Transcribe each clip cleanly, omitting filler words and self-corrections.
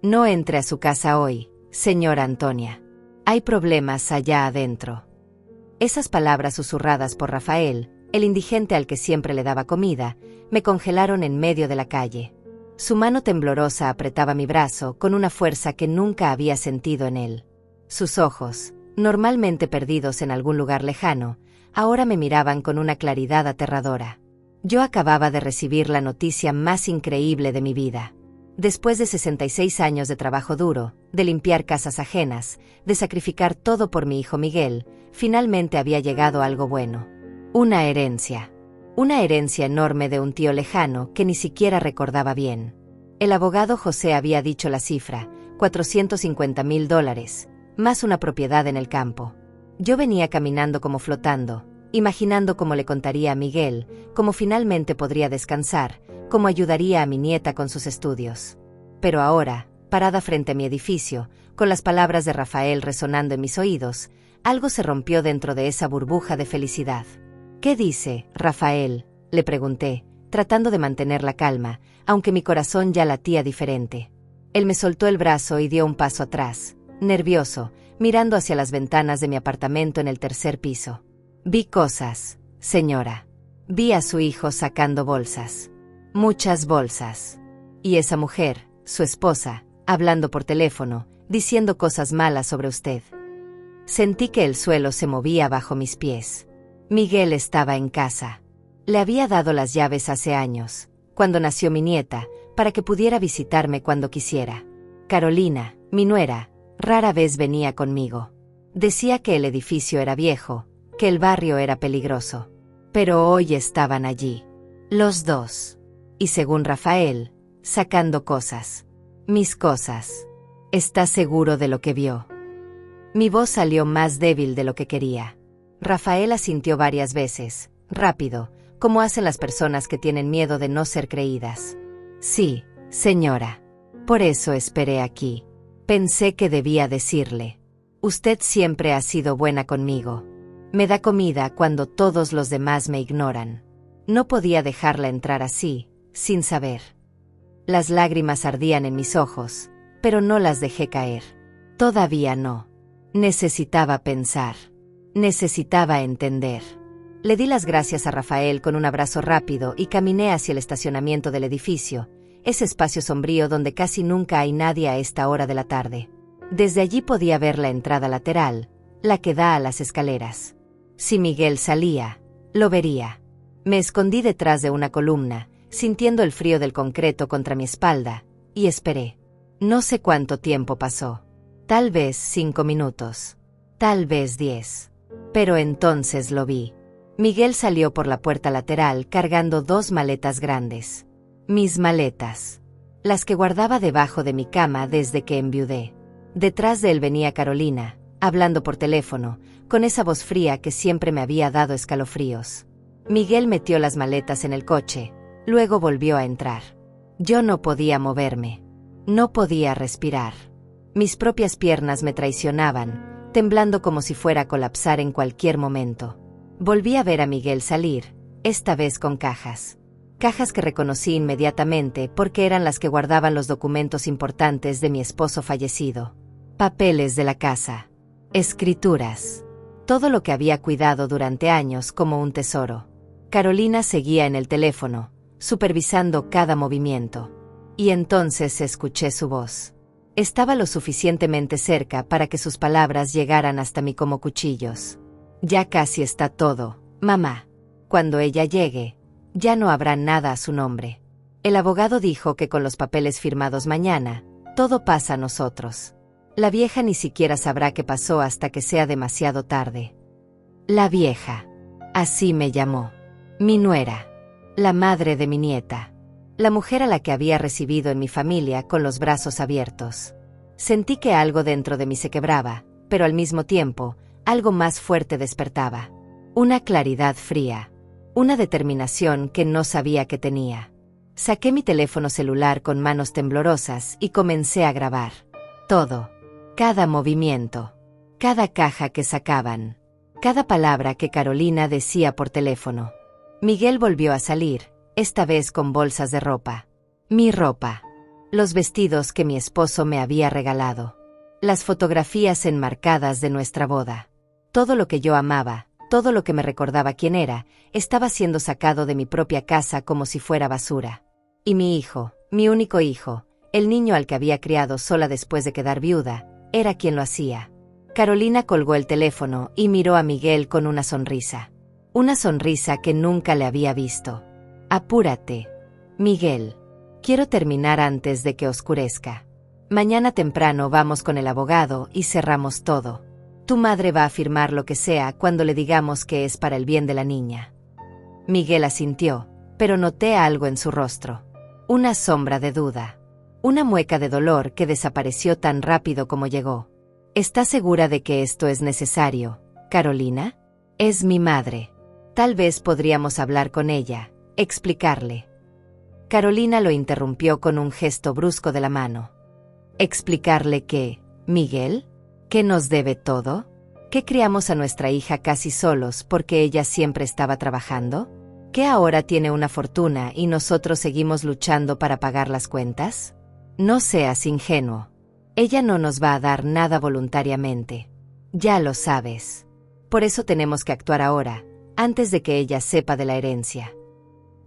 No entre a su casa hoy, señora Antonia. Hay problemas allá adentro. Esas palabras susurradas por Rafael, el indigente al que siempre le daba comida, me congelaron en medio de la calle. Su mano temblorosa apretaba mi brazo con una fuerza que nunca había sentido en él. Sus ojos, normalmente perdidos en algún lugar lejano, ahora me miraban con una claridad aterradora. Yo acababa de recibir la noticia más increíble de mi vida. Después de 66 años de trabajo duro, de limpiar casas ajenas, de sacrificar todo por mi hijo Miguel, finalmente había llegado algo bueno. Una herencia. Una herencia enorme de un tío lejano que ni siquiera recordaba bien. El abogado José había dicho la cifra, $450,000, más una propiedad en el campo. Yo venía caminando como flotando, imaginando cómo le contaría a Miguel, cómo finalmente podría descansar, cómo ayudaría a mi nieta con sus estudios. Pero ahora, parada frente a mi edificio, con las palabras de Rafael resonando en mis oídos, algo se rompió dentro de esa burbuja de felicidad. «¿Qué dice, Rafael?», le pregunté, tratando de mantener la calma, aunque mi corazón ya latía diferente. Él me soltó el brazo y dio un paso atrás, nervioso, mirando hacia las ventanas de mi apartamento en el tercer piso. «Vi cosas, señora. Vi a su hijo sacando bolsas. Muchas bolsas. Y esa mujer, su esposa, hablando por teléfono, diciendo cosas malas sobre usted». Sentí que el suelo se movía bajo mis pies. Miguel estaba en casa. Le había dado las llaves hace años, cuando nació mi nieta, para que pudiera visitarme cuando quisiera. Carolina, mi nuera, rara vez venía conmigo. Decía que el edificio era viejo, que el barrio era peligroso. Pero hoy estaban allí, los dos. Y según Rafael, sacando cosas. Mis cosas. ¿Está seguro de lo que vio? Mi voz salió más débil de lo que quería. Rafael asintió varias veces, rápido, como hacen las personas que tienen miedo de no ser creídas. «Sí, señora. Por eso esperé aquí. Pensé que debía decirle. Usted siempre ha sido buena conmigo. Me da comida cuando todos los demás me ignoran. No podía dejarla entrar así, sin saber». Las lágrimas ardían en mis ojos, pero no las dejé caer. Todavía no. Necesitaba pensar. Necesitaba entender. Le di las gracias a Rafael con un abrazo rápido y caminé hacia el estacionamiento del edificio, ese espacio sombrío donde casi nunca hay nadie a esta hora de la tarde. Desde allí podía ver la entrada lateral, la que da a las escaleras. Si Miguel salía, lo vería. Me escondí detrás de una columna, sintiendo el frío del concreto contra mi espalda, y esperé. No sé cuánto tiempo pasó. Tal vez 5 minutos. Tal vez 10. Pero entonces lo vi. Miguel salió por la puerta lateral cargando 2 maletas grandes. Mis maletas. Las que guardaba debajo de mi cama desde que enviudé. Detrás de él venía Carolina, hablando por teléfono, con esa voz fría que siempre me había dado escalofríos. Miguel metió las maletas en el coche, luego volvió a entrar. Yo no podía moverme. No podía respirar. Mis propias piernas me traicionaban, temblando como si fuera a colapsar en cualquier momento. Volví a ver a Miguel salir, esta vez con cajas. Cajas que reconocí inmediatamente porque eran las que guardaban los documentos importantes de mi esposo fallecido. Papeles de la casa. Escrituras. Todo lo que había cuidado durante años como un tesoro. Carolina seguía en el teléfono, supervisando cada movimiento. Y entonces escuché su voz. Estaba lo suficientemente cerca para que sus palabras llegaran hasta mí como cuchillos. «Ya casi está todo, mamá. Cuando ella llegue, ya no habrá nada a su nombre. El abogado dijo que con los papeles firmados mañana, todo pasa a nosotros. La vieja ni siquiera sabrá qué pasó hasta que sea demasiado tarde». La vieja. Así me llamó. Mi nuera. La madre de mi nieta. La mujer a la que había recibido en mi familia con los brazos abiertos. Sentí que algo dentro de mí se quebraba, pero al mismo tiempo, algo más fuerte despertaba. Una claridad fría. Una determinación que no sabía que tenía. Saqué mi teléfono celular con manos temblorosas y comencé a grabar. Todo. Cada movimiento. Cada caja que sacaban. Cada palabra que Carolina decía por teléfono. Miguel volvió a salir, esta vez con bolsas de ropa. Mi ropa. Los vestidos que mi esposo me había regalado. Las fotografías enmarcadas de nuestra boda. Todo lo que yo amaba, todo lo que me recordaba quién era, estaba siendo sacado de mi propia casa como si fuera basura. Y mi hijo, mi único hijo, el niño al que había criado sola después de quedar viuda, era quien lo hacía. Carolina colgó el teléfono y miró a Miguel con una sonrisa. Una sonrisa que nunca le había visto. Apúrate, Miguel. Quiero terminar antes de que oscurezca. Mañana temprano vamos con el abogado y cerramos todo. Tu madre va a firmar lo que sea cuando le digamos que es para el bien de la niña. Miguel asintió, pero noté algo en su rostro. Una sombra de duda. Una mueca de dolor que desapareció tan rápido como llegó. ¿Estás segura de que esto es necesario, Carolina? Es mi madre. Tal vez podríamos hablar con ella, explicarle. Carolina lo interrumpió con un gesto brusco de la mano. ¿Explicarle qué, Miguel? ¿Que nos debe todo? ¿Que criamos a nuestra hija casi solos porque ella siempre estaba trabajando? ¿Que ahora tiene una fortuna y nosotros seguimos luchando para pagar las cuentas? No seas ingenuo. Ella no nos va a dar nada voluntariamente. Ya lo sabes. Por eso tenemos que actuar ahora, antes de que ella sepa de la herencia.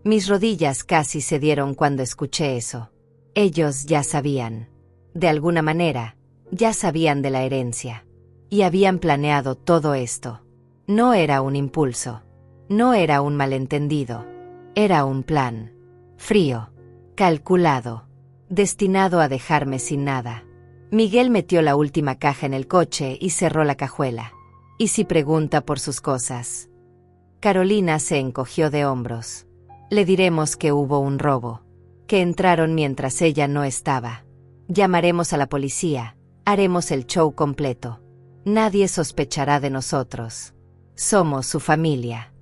Mis rodillas casi cedieron cuando escuché eso. Ellos ya sabían. De alguna manera, ya sabían de la herencia. Y habían planeado todo esto. No era un impulso. No era un malentendido. Era un plan. Frío. Calculado. Destinado a dejarme sin nada. Miguel metió la última caja en el coche y cerró la cajuela. ¿Y si pregunta por sus cosas? Carolina se encogió de hombros. Le diremos que hubo un robo. Que entraron mientras ella no estaba. Llamaremos a la policía. Haremos el show completo. Nadie sospechará de nosotros. Somos su familia.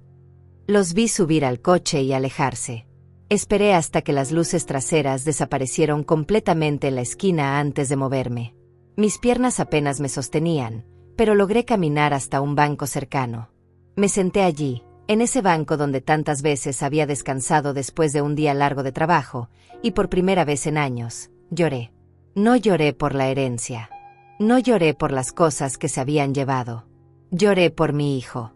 Los vi subir al coche y alejarse. Esperé hasta que las luces traseras desaparecieron completamente en la esquina antes de moverme. Mis piernas apenas me sostenían, pero logré caminar hasta un banco cercano. Me senté allí, en ese banco donde tantas veces había descansado después de un día largo de trabajo, y por primera vez en años, lloré. No lloré por la herencia. No lloré por las cosas que se habían llevado. Lloré por mi hijo.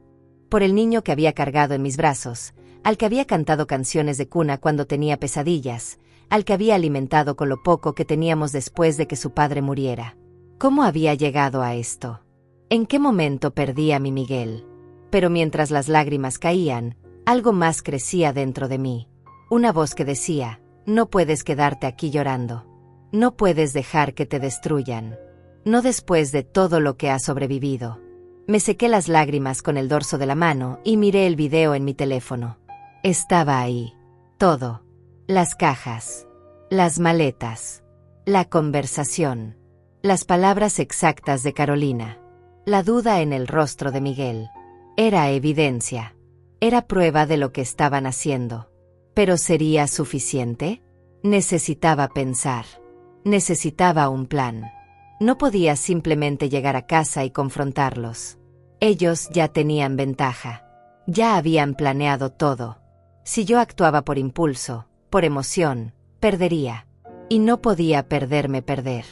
Por el niño que había cargado en mis brazos, al que había cantado canciones de cuna cuando tenía pesadillas, al que había alimentado con lo poco que teníamos después de que su padre muriera. ¿Cómo había llegado a esto? ¿En qué momento perdí a mi Miguel? Pero mientras las lágrimas caían, algo más crecía dentro de mí. Una voz que decía, no puedes quedarte aquí llorando. No puedes dejar que te destruyan. No después de todo lo que has sobrevivido. Me sequé las lágrimas con el dorso de la mano y miré el video en mi teléfono. Estaba ahí. Todo. Las cajas. Las maletas. La conversación. Las palabras exactas de Carolina. La duda en el rostro de Miguel. Era evidencia. Era prueba de lo que estaban haciendo. ¿Pero sería suficiente? Necesitaba pensar. Necesitaba un plan. No podía simplemente llegar a casa y confrontarlos. Ellos ya tenían ventaja. Ya habían planeado todo. Si yo actuaba por impulso, por emoción, perdería. Y no podía perder.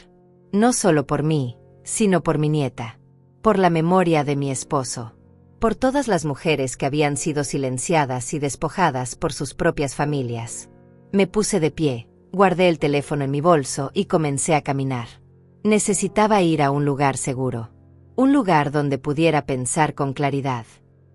No solo por mí, sino por mi nieta. Por la memoria de mi esposo. Por todas las mujeres que habían sido silenciadas y despojadas por sus propias familias. Me puse de pie, guardé el teléfono en mi bolso y comencé a caminar. Necesitaba ir a un lugar seguro. Un lugar donde pudiera pensar con claridad.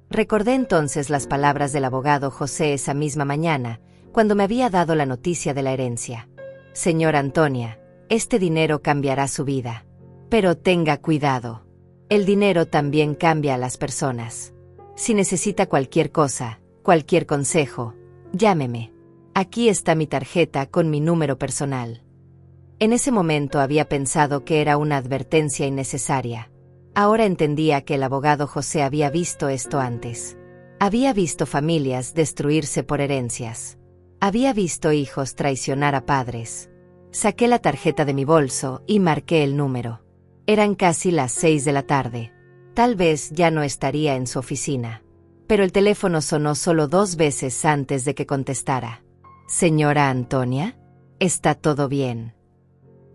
Recordé entonces las palabras del abogado José esa misma mañana, cuando me había dado la noticia de la herencia. Señora Antonia, este dinero cambiará su vida. Pero tenga cuidado. El dinero también cambia a las personas. Si necesita cualquier cosa, cualquier consejo, llámeme. Aquí está mi tarjeta con mi número personal. En ese momento había pensado que era una advertencia innecesaria. Ahora entendía que el abogado José había visto esto antes. Había visto familias destruirse por herencias. Había visto hijos traicionar a padres. Saqué la tarjeta de mi bolso y marqué el número. Eran casi las 6 de la tarde. Tal vez ya no estaría en su oficina. Pero el teléfono sonó solo 2 veces antes de que contestara. Señora Antonia, ¿está todo bien?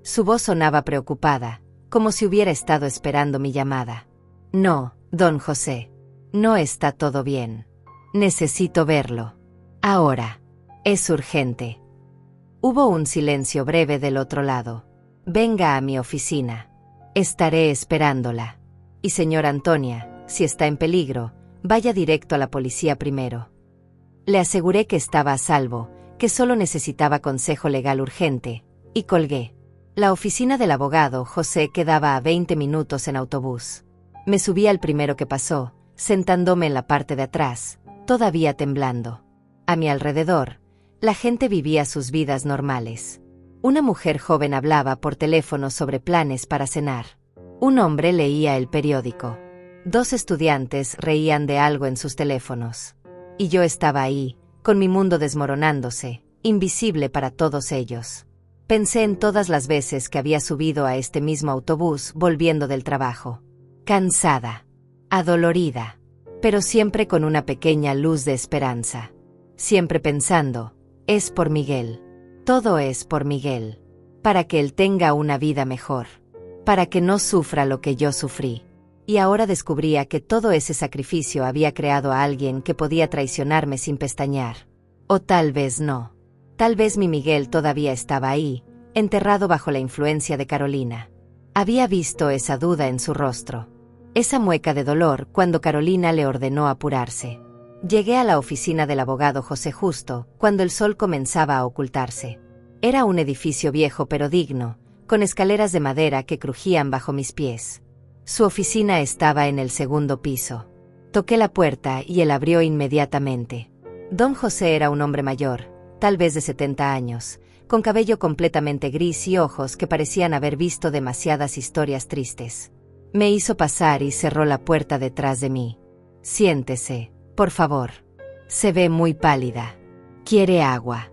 Su voz sonaba preocupada, como si hubiera estado esperando mi llamada. No, don José. No está todo bien. Necesito verlo. Ahora. Es urgente. Hubo un silencio breve del otro lado. Venga a mi oficina. Estaré esperándola. Y señora Antonia, si está en peligro, vaya directo a la policía primero. Le aseguré que estaba a salvo, que solo necesitaba consejo legal urgente, y colgué. La oficina del abogado José quedaba a 20 minutos en autobús. Me subí al primero que pasó, sentándome en la parte de atrás, todavía temblando. A mi alrededor, la gente vivía sus vidas normales. Una mujer joven hablaba por teléfono sobre planes para cenar. Un hombre leía el periódico. 2 estudiantes reían de algo en sus teléfonos. Y yo estaba ahí, con mi mundo desmoronándose, invisible para todos ellos. Pensé en todas las veces que había subido a este mismo autobús volviendo del trabajo. Cansada, adolorida, pero siempre con una pequeña luz de esperanza. Siempre pensando, es por Miguel. Todo es por Miguel. Para que él tenga una vida mejor. Para que no sufra lo que yo sufrí. Y ahora descubría que todo ese sacrificio había creado a alguien que podía traicionarme sin pestañear. O tal vez no. Tal vez mi Miguel todavía estaba ahí, enterrado bajo la influencia de Carolina. Había visto esa duda en su rostro. Esa mueca de dolor cuando Carolina le ordenó apurarse. Llegué a la oficina del abogado José justo cuando el sol comenzaba a ocultarse. Era un edificio viejo pero digno, con escaleras de madera que crujían bajo mis pies. Su oficina estaba en el 2º piso. Toqué la puerta y él abrió inmediatamente. Don José era un hombre mayor, tal vez de 70 años, con cabello completamente gris y ojos que parecían haber visto demasiadas historias tristes. Me hizo pasar y cerró la puerta detrás de mí. Siéntese, por favor. Se ve muy pálida. ¿Quiere agua?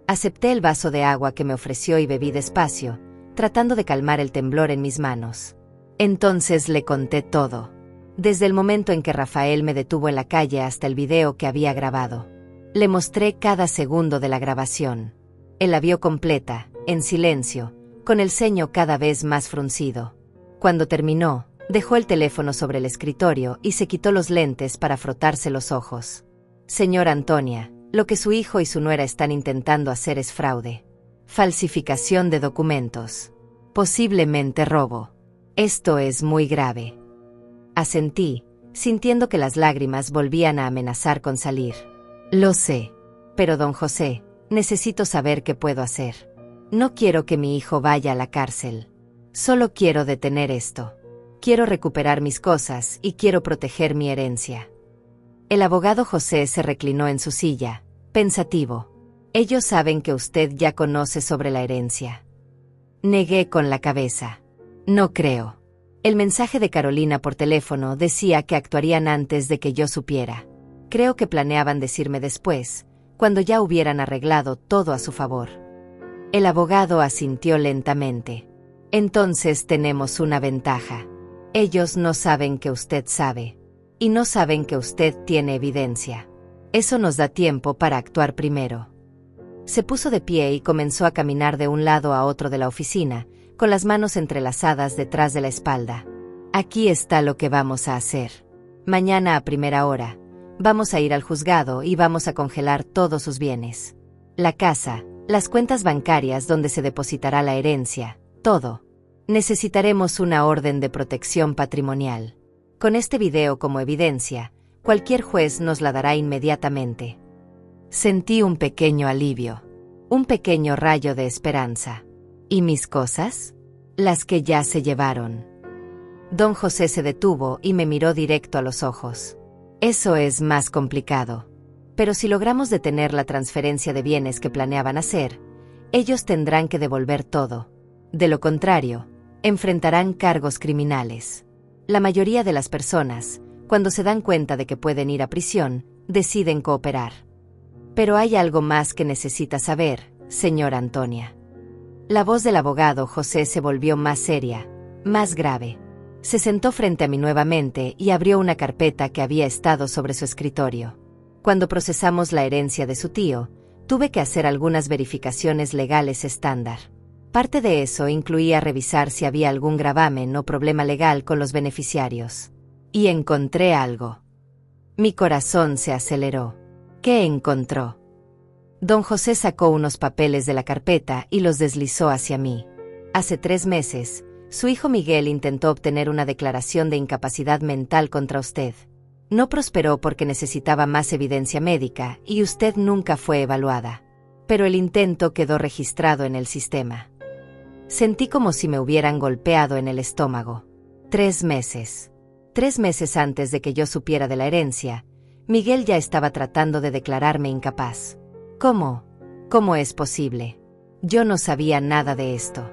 Acepté el vaso de agua que me ofreció y bebí despacio, tratando de calmar el temblor en mis manos. Entonces le conté todo. Desde el momento en que Rafael me detuvo en la calle hasta el video que había grabado. Le mostré cada segundo de la grabación. Él la vio completa, en silencio, con el ceño cada vez más fruncido. Cuando terminó, dejó el teléfono sobre el escritorio y se quitó los lentes para frotarse los ojos. Señora Antonia, lo que su hijo y su nuera están intentando hacer es fraude. Falsificación de documentos. Posiblemente robo. Esto es muy grave. Asentí, sintiendo que las lágrimas volvían a amenazar con salir. Lo sé. Pero don José, necesito saber qué puedo hacer. No quiero que mi hijo vaya a la cárcel. Solo quiero detener esto. Quiero recuperar mis cosas y quiero proteger mi herencia. El abogado José se reclinó en su silla, pensativo. Ellos saben que usted ya conoce sobre la herencia. Negué con la cabeza. No creo. El mensaje de Carolina por teléfono decía que actuarían antes de que yo supiera. Creo que planeaban decirme después, cuando ya hubieran arreglado todo a su favor. El abogado asintió lentamente. Entonces tenemos una ventaja. Ellos no saben que usted sabe. Y no saben que usted tiene evidencia. Eso nos da tiempo para actuar primero. Se puso de pie y comenzó a caminar de un lado a otro de la oficina, con las manos entrelazadas detrás de la espalda. Aquí está lo que vamos a hacer. Mañana a primera hora, vamos a ir al juzgado y vamos a congelar todos sus bienes. La casa, las cuentas bancarias donde se depositará la herencia, todo. Necesitaremos una orden de protección patrimonial. Con este video como evidencia, cualquier juez nos la dará inmediatamente. Sentí un pequeño alivio, un pequeño rayo de esperanza. ¿Y mis cosas? Las que ya se llevaron. Don José se detuvo y me miró directo a los ojos. Eso es más complicado. Pero si logramos detener la transferencia de bienes que planeaban hacer, ellos tendrán que devolver todo. De lo contrario, enfrentarán cargos criminales. La mayoría de las personas, cuando se dan cuenta de que pueden ir a prisión, deciden cooperar. Pero hay algo más que necesita saber, señora Antonia. La voz del abogado José se volvió más seria, más grave. Se sentó frente a mí nuevamente y abrió una carpeta que había estado sobre su escritorio. Cuando procesamos la herencia de su tío, tuve que hacer algunas verificaciones legales estándar. Parte de eso incluía revisar si había algún gravamen o problema legal con los beneficiarios. Y encontré algo. Mi corazón se aceleró. ¿Qué encontró? Don José sacó unos papeles de la carpeta y los deslizó hacia mí. Hace 3 meses, su hijo Miguel intentó obtener una declaración de incapacidad mental contra usted. No prosperó porque necesitaba más evidencia médica y usted nunca fue evaluada. Pero el intento quedó registrado en el sistema. Sentí como si me hubieran golpeado en el estómago. 3 meses. 3 meses antes de que yo supiera de la herencia, Miguel ya estaba tratando de declararme incapaz. ¿Cómo? ¿Cómo es posible? Yo no sabía nada de esto.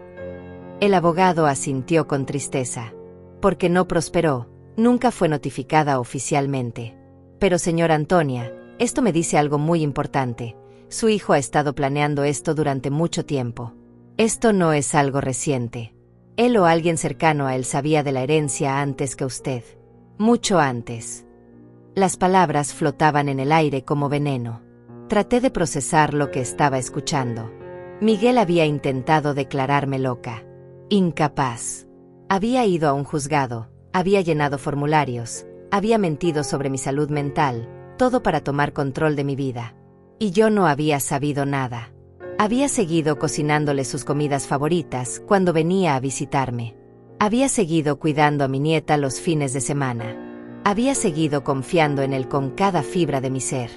El abogado asintió con tristeza. Porque no prosperó, nunca fue notificada oficialmente. Pero señora Antonia, esto me dice algo muy importante. Su hijo ha estado planeando esto durante mucho tiempo. Esto no es algo reciente. Él o alguien cercano a él sabía de la herencia antes que usted. Mucho antes. Las palabras flotaban en el aire como veneno. Traté de procesar lo que estaba escuchando. Miguel había intentado declararme loca. Incapaz. Había ido a un juzgado, había llenado formularios, había mentido sobre mi salud mental, todo para tomar control de mi vida. Y yo no había sabido nada. Había seguido cocinándole sus comidas favoritas cuando venía a visitarme. Había seguido cuidando a mi nieta los fines de semana. Había seguido confiando en él con cada fibra de mi ser.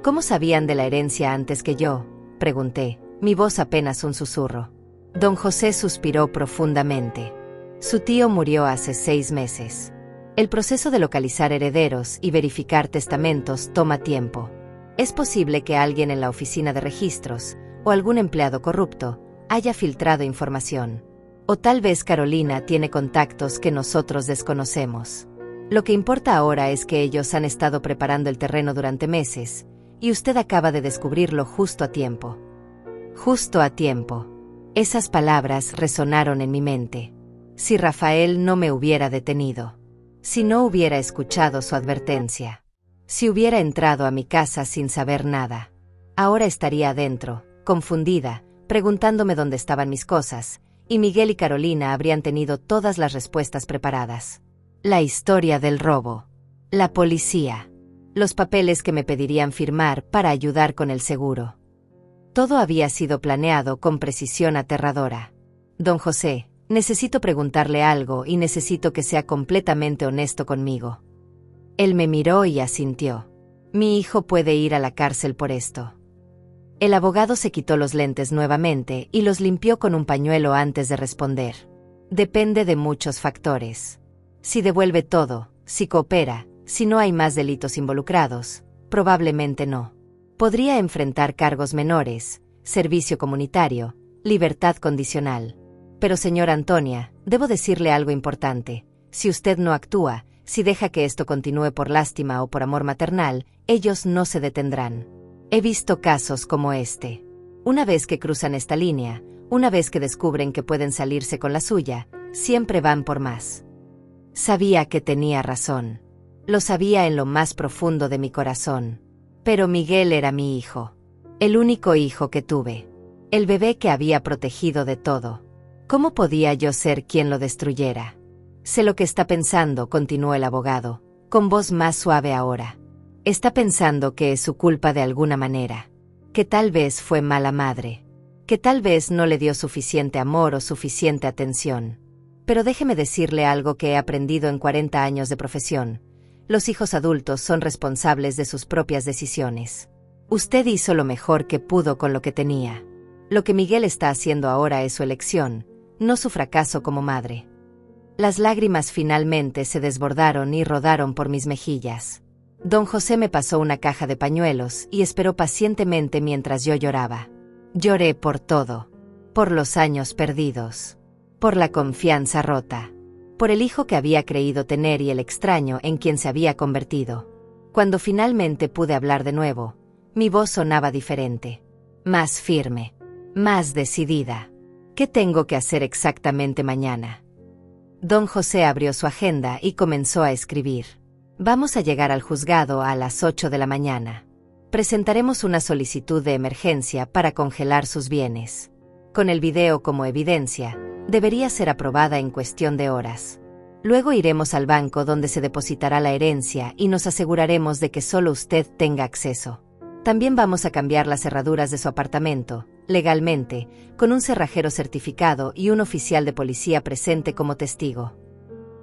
¿Cómo sabían de la herencia antes que yo?, pregunté, mi voz apenas un susurro. Don José suspiró profundamente. Su tío murió hace 6 meses. El proceso de localizar herederos y verificar testamentos toma tiempo. Es posible que alguien en la oficina de registros, o algún empleado corrupto, haya filtrado información. O tal vez Carolina tiene contactos que nosotros desconocemos. Lo que importa ahora es que ellos han estado preparando el terreno durante meses, y usted acaba de descubrirlo justo a tiempo. Justo a tiempo. Esas palabras resonaron en mi mente. Si Rafael no me hubiera detenido. Si no hubiera escuchado su advertencia. Si hubiera entrado a mi casa sin saber nada. Ahora estaría adentro, confundida, preguntándome dónde estaban mis cosas, y Miguel y Carolina habrían tenido todas las respuestas preparadas. La historia del robo. La policía. Los papeles que me pedirían firmar para ayudar con el seguro. Todo había sido planeado con precisión aterradora. Don José, necesito preguntarle algo y necesito que sea completamente honesto conmigo. Él me miró y asintió. Mi hijo puede ir a la cárcel por esto. El abogado se quitó los lentes nuevamente y los limpió con un pañuelo antes de responder. Depende de muchos factores. Si devuelve todo, si coopera, si no hay más delitos involucrados, probablemente no. Podría enfrentar cargos menores, servicio comunitario, libertad condicional. Pero señora Antonia, debo decirle algo importante. Si usted no actúa, si deja que esto continúe por lástima o por amor maternal, ellos no se detendrán. He visto casos como este. Una vez que cruzan esta línea, una vez que descubren que pueden salirse con la suya, siempre van por más. Sabía que tenía razón. Lo sabía en lo más profundo de mi corazón. Pero Miguel era mi hijo. El único hijo que tuve. El bebé que había protegido de todo. ¿Cómo podía yo ser quien lo destruyera? Sé lo que está pensando, continuó el abogado, con voz más suave ahora. Está pensando que es su culpa de alguna manera. Que tal vez fue mala madre. Que tal vez no le dio suficiente amor o suficiente atención. Pero déjeme decirle algo que he aprendido en 40 años de profesión. Los hijos adultos son responsables de sus propias decisiones. Usted hizo lo mejor que pudo con lo que tenía. Lo que Miguel está haciendo ahora es su elección, no su fracaso como madre. Las lágrimas finalmente se desbordaron y rodaron por mis mejillas. Don José me pasó una caja de pañuelos y esperó pacientemente mientras yo lloraba. Lloré por todo. Por los años perdidos. Por la confianza rota. Por el hijo que había creído tener y el extraño en quien se había convertido. Cuando finalmente pude hablar de nuevo, mi voz sonaba diferente. Más firme. Más decidida. ¿Qué tengo que hacer exactamente mañana? Don José abrió su agenda y comenzó a escribir. Vamos a llegar al juzgado a las 8 de la mañana. Presentaremos una solicitud de emergencia para congelar sus bienes. Con el video como evidencia, debería ser aprobada en cuestión de horas. Luego iremos al banco donde se depositará la herencia y nos aseguraremos de que solo usted tenga acceso. También vamos a cambiar las cerraduras de su apartamento, legalmente, con un cerrajero certificado y un oficial de policía presente como testigo.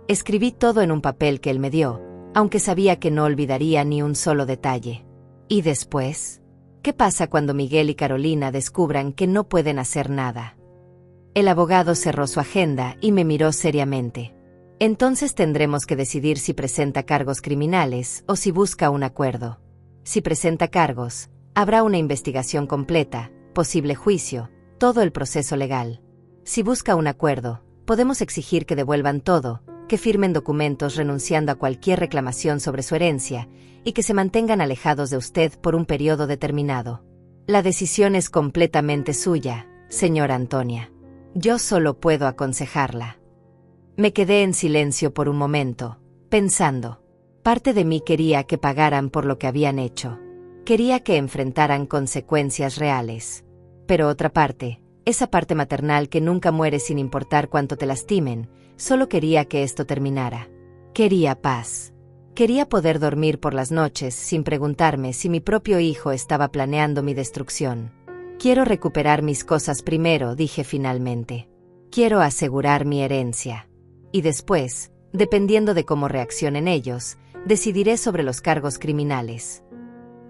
Escribí todo en un papel que él me dio, aunque sabía que no olvidaría ni un solo detalle. ¿Y después? ¿Qué pasa cuando Miguel y Carolina descubran que no pueden hacer nada? El abogado cerró su agenda y me miró seriamente. Entonces tendremos que decidir si presenta cargos criminales o si busca un acuerdo. Si presenta cargos, habrá una investigación completa, posible juicio, todo el proceso legal. Si busca un acuerdo, podemos exigir que devuelvan todo, que firmen documentos renunciando a cualquier reclamación sobre su herencia y que se mantengan alejados de usted por un periodo determinado. La decisión es completamente suya, señora Antonia. Yo solo puedo aconsejarla. Me quedé en silencio por un momento, pensando. Parte de mí quería que pagaran por lo que habían hecho. Quería que enfrentaran consecuencias reales. Pero otra parte, esa parte maternal que nunca muere sin importar cuánto te lastimen, solo quería que esto terminara. Quería paz. Quería poder dormir por las noches sin preguntarme si mi propio hijo estaba planeando mi destrucción. Quiero recuperar mis cosas primero, dije finalmente. Quiero asegurar mi herencia. Y después, dependiendo de cómo reaccionen ellos, decidiré sobre los cargos criminales.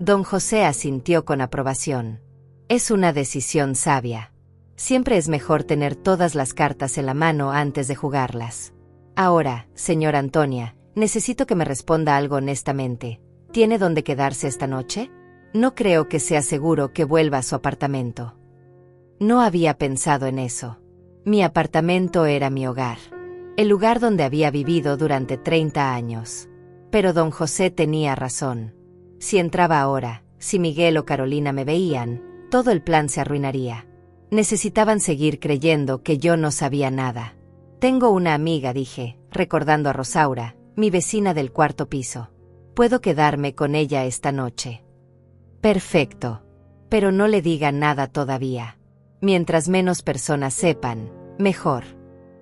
Don José asintió con aprobación. Es una decisión sabia. Siempre es mejor tener todas las cartas en la mano antes de jugarlas. Ahora, señora Antonia, necesito que me responda algo honestamente. ¿Tiene dónde quedarse esta noche? No creo que sea seguro que vuelva a su apartamento. No había pensado en eso. Mi apartamento era mi hogar. El lugar donde había vivido durante 30 años. Pero don José tenía razón. Si entraba ahora, si Miguel o Carolina me veían, todo el plan se arruinaría. Necesitaban seguir creyendo que yo no sabía nada. Tengo una amiga, dije, recordando a Rosaura, mi vecina del cuarto piso. Puedo quedarme con ella esta noche. Perfecto. Pero no le diga nada todavía. Mientras menos personas sepan, mejor.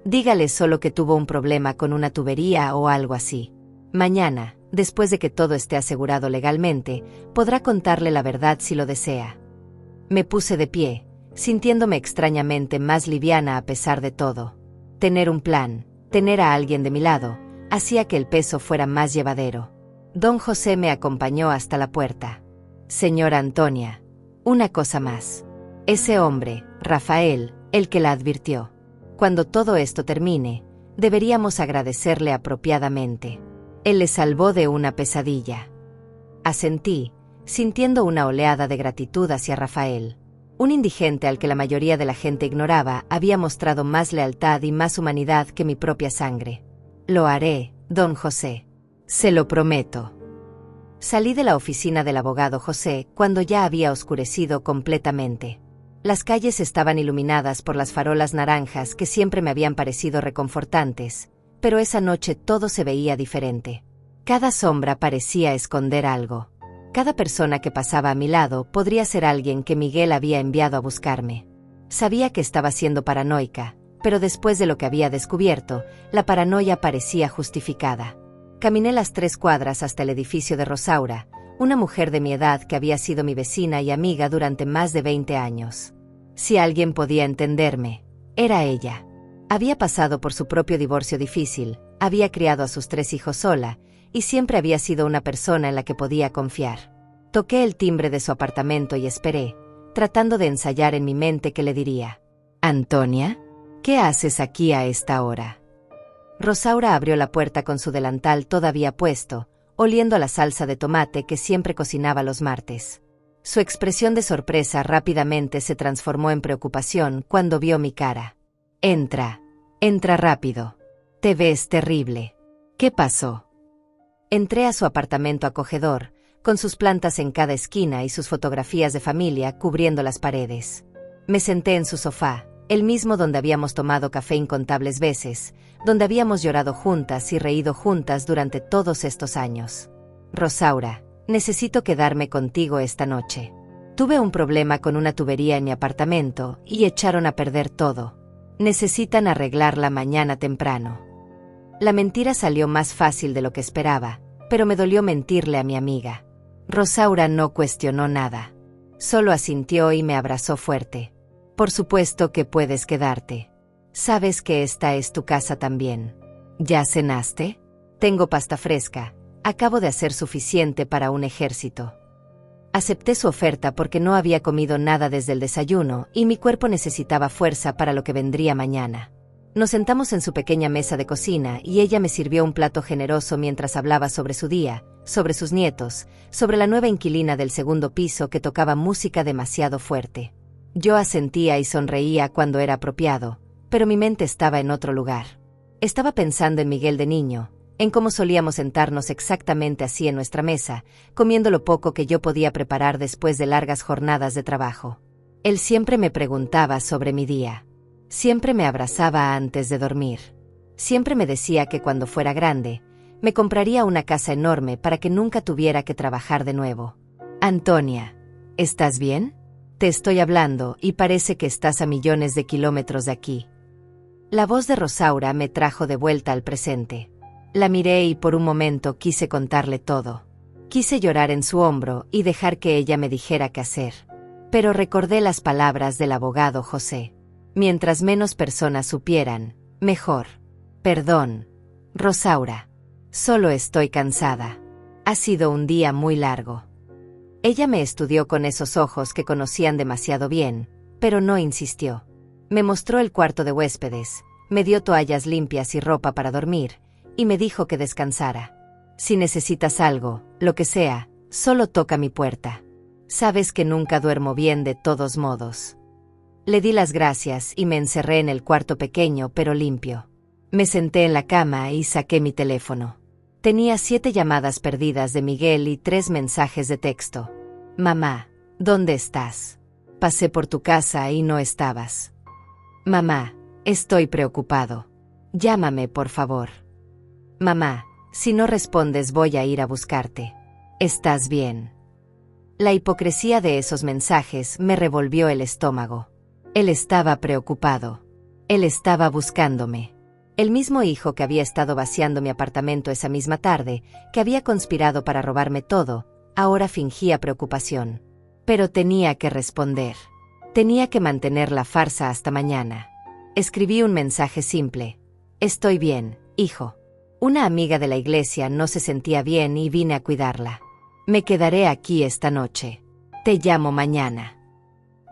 Dígale solo que tuvo un problema con una tubería o algo así. Mañana, después de que todo esté asegurado legalmente, podrá contarle la verdad si lo desea. Me puse de pie, sintiéndome extrañamente más liviana a pesar de todo. Tener un plan, tener a alguien de mi lado, hacía que el peso fuera más llevadero. Don José me acompañó hasta la puerta. Señora Antonia, una cosa más. Ese hombre, Rafael, el que la advirtió. Cuando todo esto termine, deberíamos agradecerle apropiadamente. Él le salvó de una pesadilla. Asentí, sintiendo una oleada de gratitud hacia Rafael. Un indigente al que la mayoría de la gente ignoraba había mostrado más lealtad y más humanidad que mi propia sangre. Lo haré, don José. Se lo prometo. Salí de la oficina del abogado José cuando ya había oscurecido completamente. Las calles estaban iluminadas por las farolas naranjas que siempre me habían parecido reconfortantes, pero esa noche todo se veía diferente. Cada sombra parecía esconder algo. Cada persona que pasaba a mi lado podría ser alguien que Miguel había enviado a buscarme. Sabía que estaba siendo paranoica, pero después de lo que había descubierto, la paranoia parecía justificada. Caminé las 3 cuadras hasta el edificio de Rosaura, una mujer de mi edad que había sido mi vecina y amiga durante más de 20 años. Si alguien podía entenderme, era ella. Había pasado por su propio divorcio difícil, había criado a sus 3 hijos sola, y siempre había sido una persona en la que podía confiar. Toqué el timbre de su apartamento y esperé, tratando de ensayar en mi mente qué le diría. «Antonia, ¿qué haces aquí a esta hora?» Rosaura abrió la puerta con su delantal todavía puesto, oliendo a la salsa de tomate que siempre cocinaba los martes. Su expresión de sorpresa rápidamente se transformó en preocupación cuando vio mi cara. «Entra rápido. Te ves terrible. ¿Qué pasó?» Entré a su apartamento acogedor, con sus plantas en cada esquina y sus fotografías de familia cubriendo las paredes. Me senté en su sofá, el mismo donde habíamos tomado café incontables veces, donde habíamos llorado juntas y reído juntas durante todos estos años. «Rosaura, necesito quedarme contigo esta noche». Tuve un problema con una tubería en mi apartamento y echaron a perder todo. Necesitan arreglarla mañana temprano. La mentira salió más fácil de lo que esperaba, pero me dolió mentirle a mi amiga. Rosaura no cuestionó nada. Solo asintió y me abrazó fuerte. Por supuesto que puedes quedarte. Sabes que esta es tu casa también. ¿Ya cenaste? Tengo pasta fresca. Acabo de hacer suficiente para un ejército. Acepté su oferta porque no había comido nada desde el desayuno y mi cuerpo necesitaba fuerza para lo que vendría mañana. Nos sentamos en su pequeña mesa de cocina y ella me sirvió un plato generoso mientras hablaba sobre su día, sobre sus nietos, sobre la nueva inquilina del segundo piso que tocaba música demasiado fuerte. Yo asentía y sonreía cuando era apropiado, pero mi mente estaba en otro lugar. Estaba pensando en Miguel de niño, en cómo solíamos sentarnos exactamente así en nuestra mesa, comiendo lo poco que yo podía preparar después de largas jornadas de trabajo. Él siempre me preguntaba sobre mi día. Siempre me abrazaba antes de dormir. Siempre me decía que cuando fuera grande, me compraría una casa enorme para que nunca tuviera que trabajar de nuevo. Antonia, ¿estás bien? Te estoy hablando y parece que estás a millones de kilómetros de aquí. La voz de Rosaura me trajo de vuelta al presente. La miré y por un momento quise contarle todo. Quise llorar en su hombro y dejar que ella me dijera qué hacer. Pero recordé las palabras del abogado José. Mientras menos personas supieran, mejor. Perdón, Rosaura. Solo estoy cansada. Ha sido un día muy largo. Ella me estudió con esos ojos que conocían demasiado bien, pero no insistió. Me mostró el cuarto de huéspedes, me dio toallas limpias y ropa para dormir, y me dijo que descansara. Si necesitas algo, lo que sea, solo toca mi puerta. Sabes que nunca duermo bien de todos modos. Le di las gracias y me encerré en el cuarto pequeño pero limpio. Me senté en la cama y saqué mi teléfono. Tenía 7 llamadas perdidas de Miguel y 3 mensajes de texto. Mamá, ¿dónde estás? Pasé por tu casa y no estabas. Mamá, estoy preocupado. Llámame, por favor. Mamá, si no respondes voy a ir a buscarte. ¿Estás bien? La hipocresía de esos mensajes me revolvió el estómago. Él estaba preocupado. Él estaba buscándome. El mismo hijo que había estado vaciando mi apartamento esa misma tarde, que había conspirado para robarme todo, ahora fingía preocupación. Pero tenía que responder. Tenía que mantener la farsa hasta mañana. Escribí un mensaje simple. Estoy bien, hijo. Una amiga de la iglesia no se sentía bien y vine a cuidarla. Me quedaré aquí esta noche. Te llamo mañana.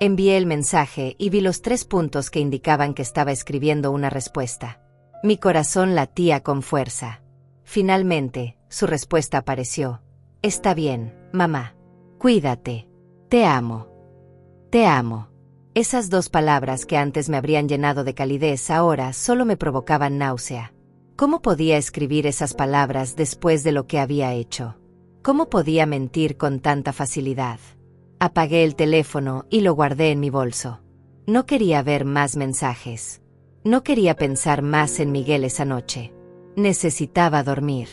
Envié el mensaje y vi los 3 puntos que indicaban que estaba escribiendo una respuesta. Mi corazón latía con fuerza. Finalmente, su respuesta apareció. Está bien, mamá. Cuídate. Te amo. Te amo. Esas 2 palabras que antes me habrían llenado de calidez ahora solo me provocaban náusea. ¿Cómo podía escribir esas palabras después de lo que había hecho? ¿Cómo podía mentir con tanta facilidad? Apagué el teléfono y lo guardé en mi bolso. No quería ver más mensajes. No quería pensar más en Miguel esa noche. Necesitaba dormir.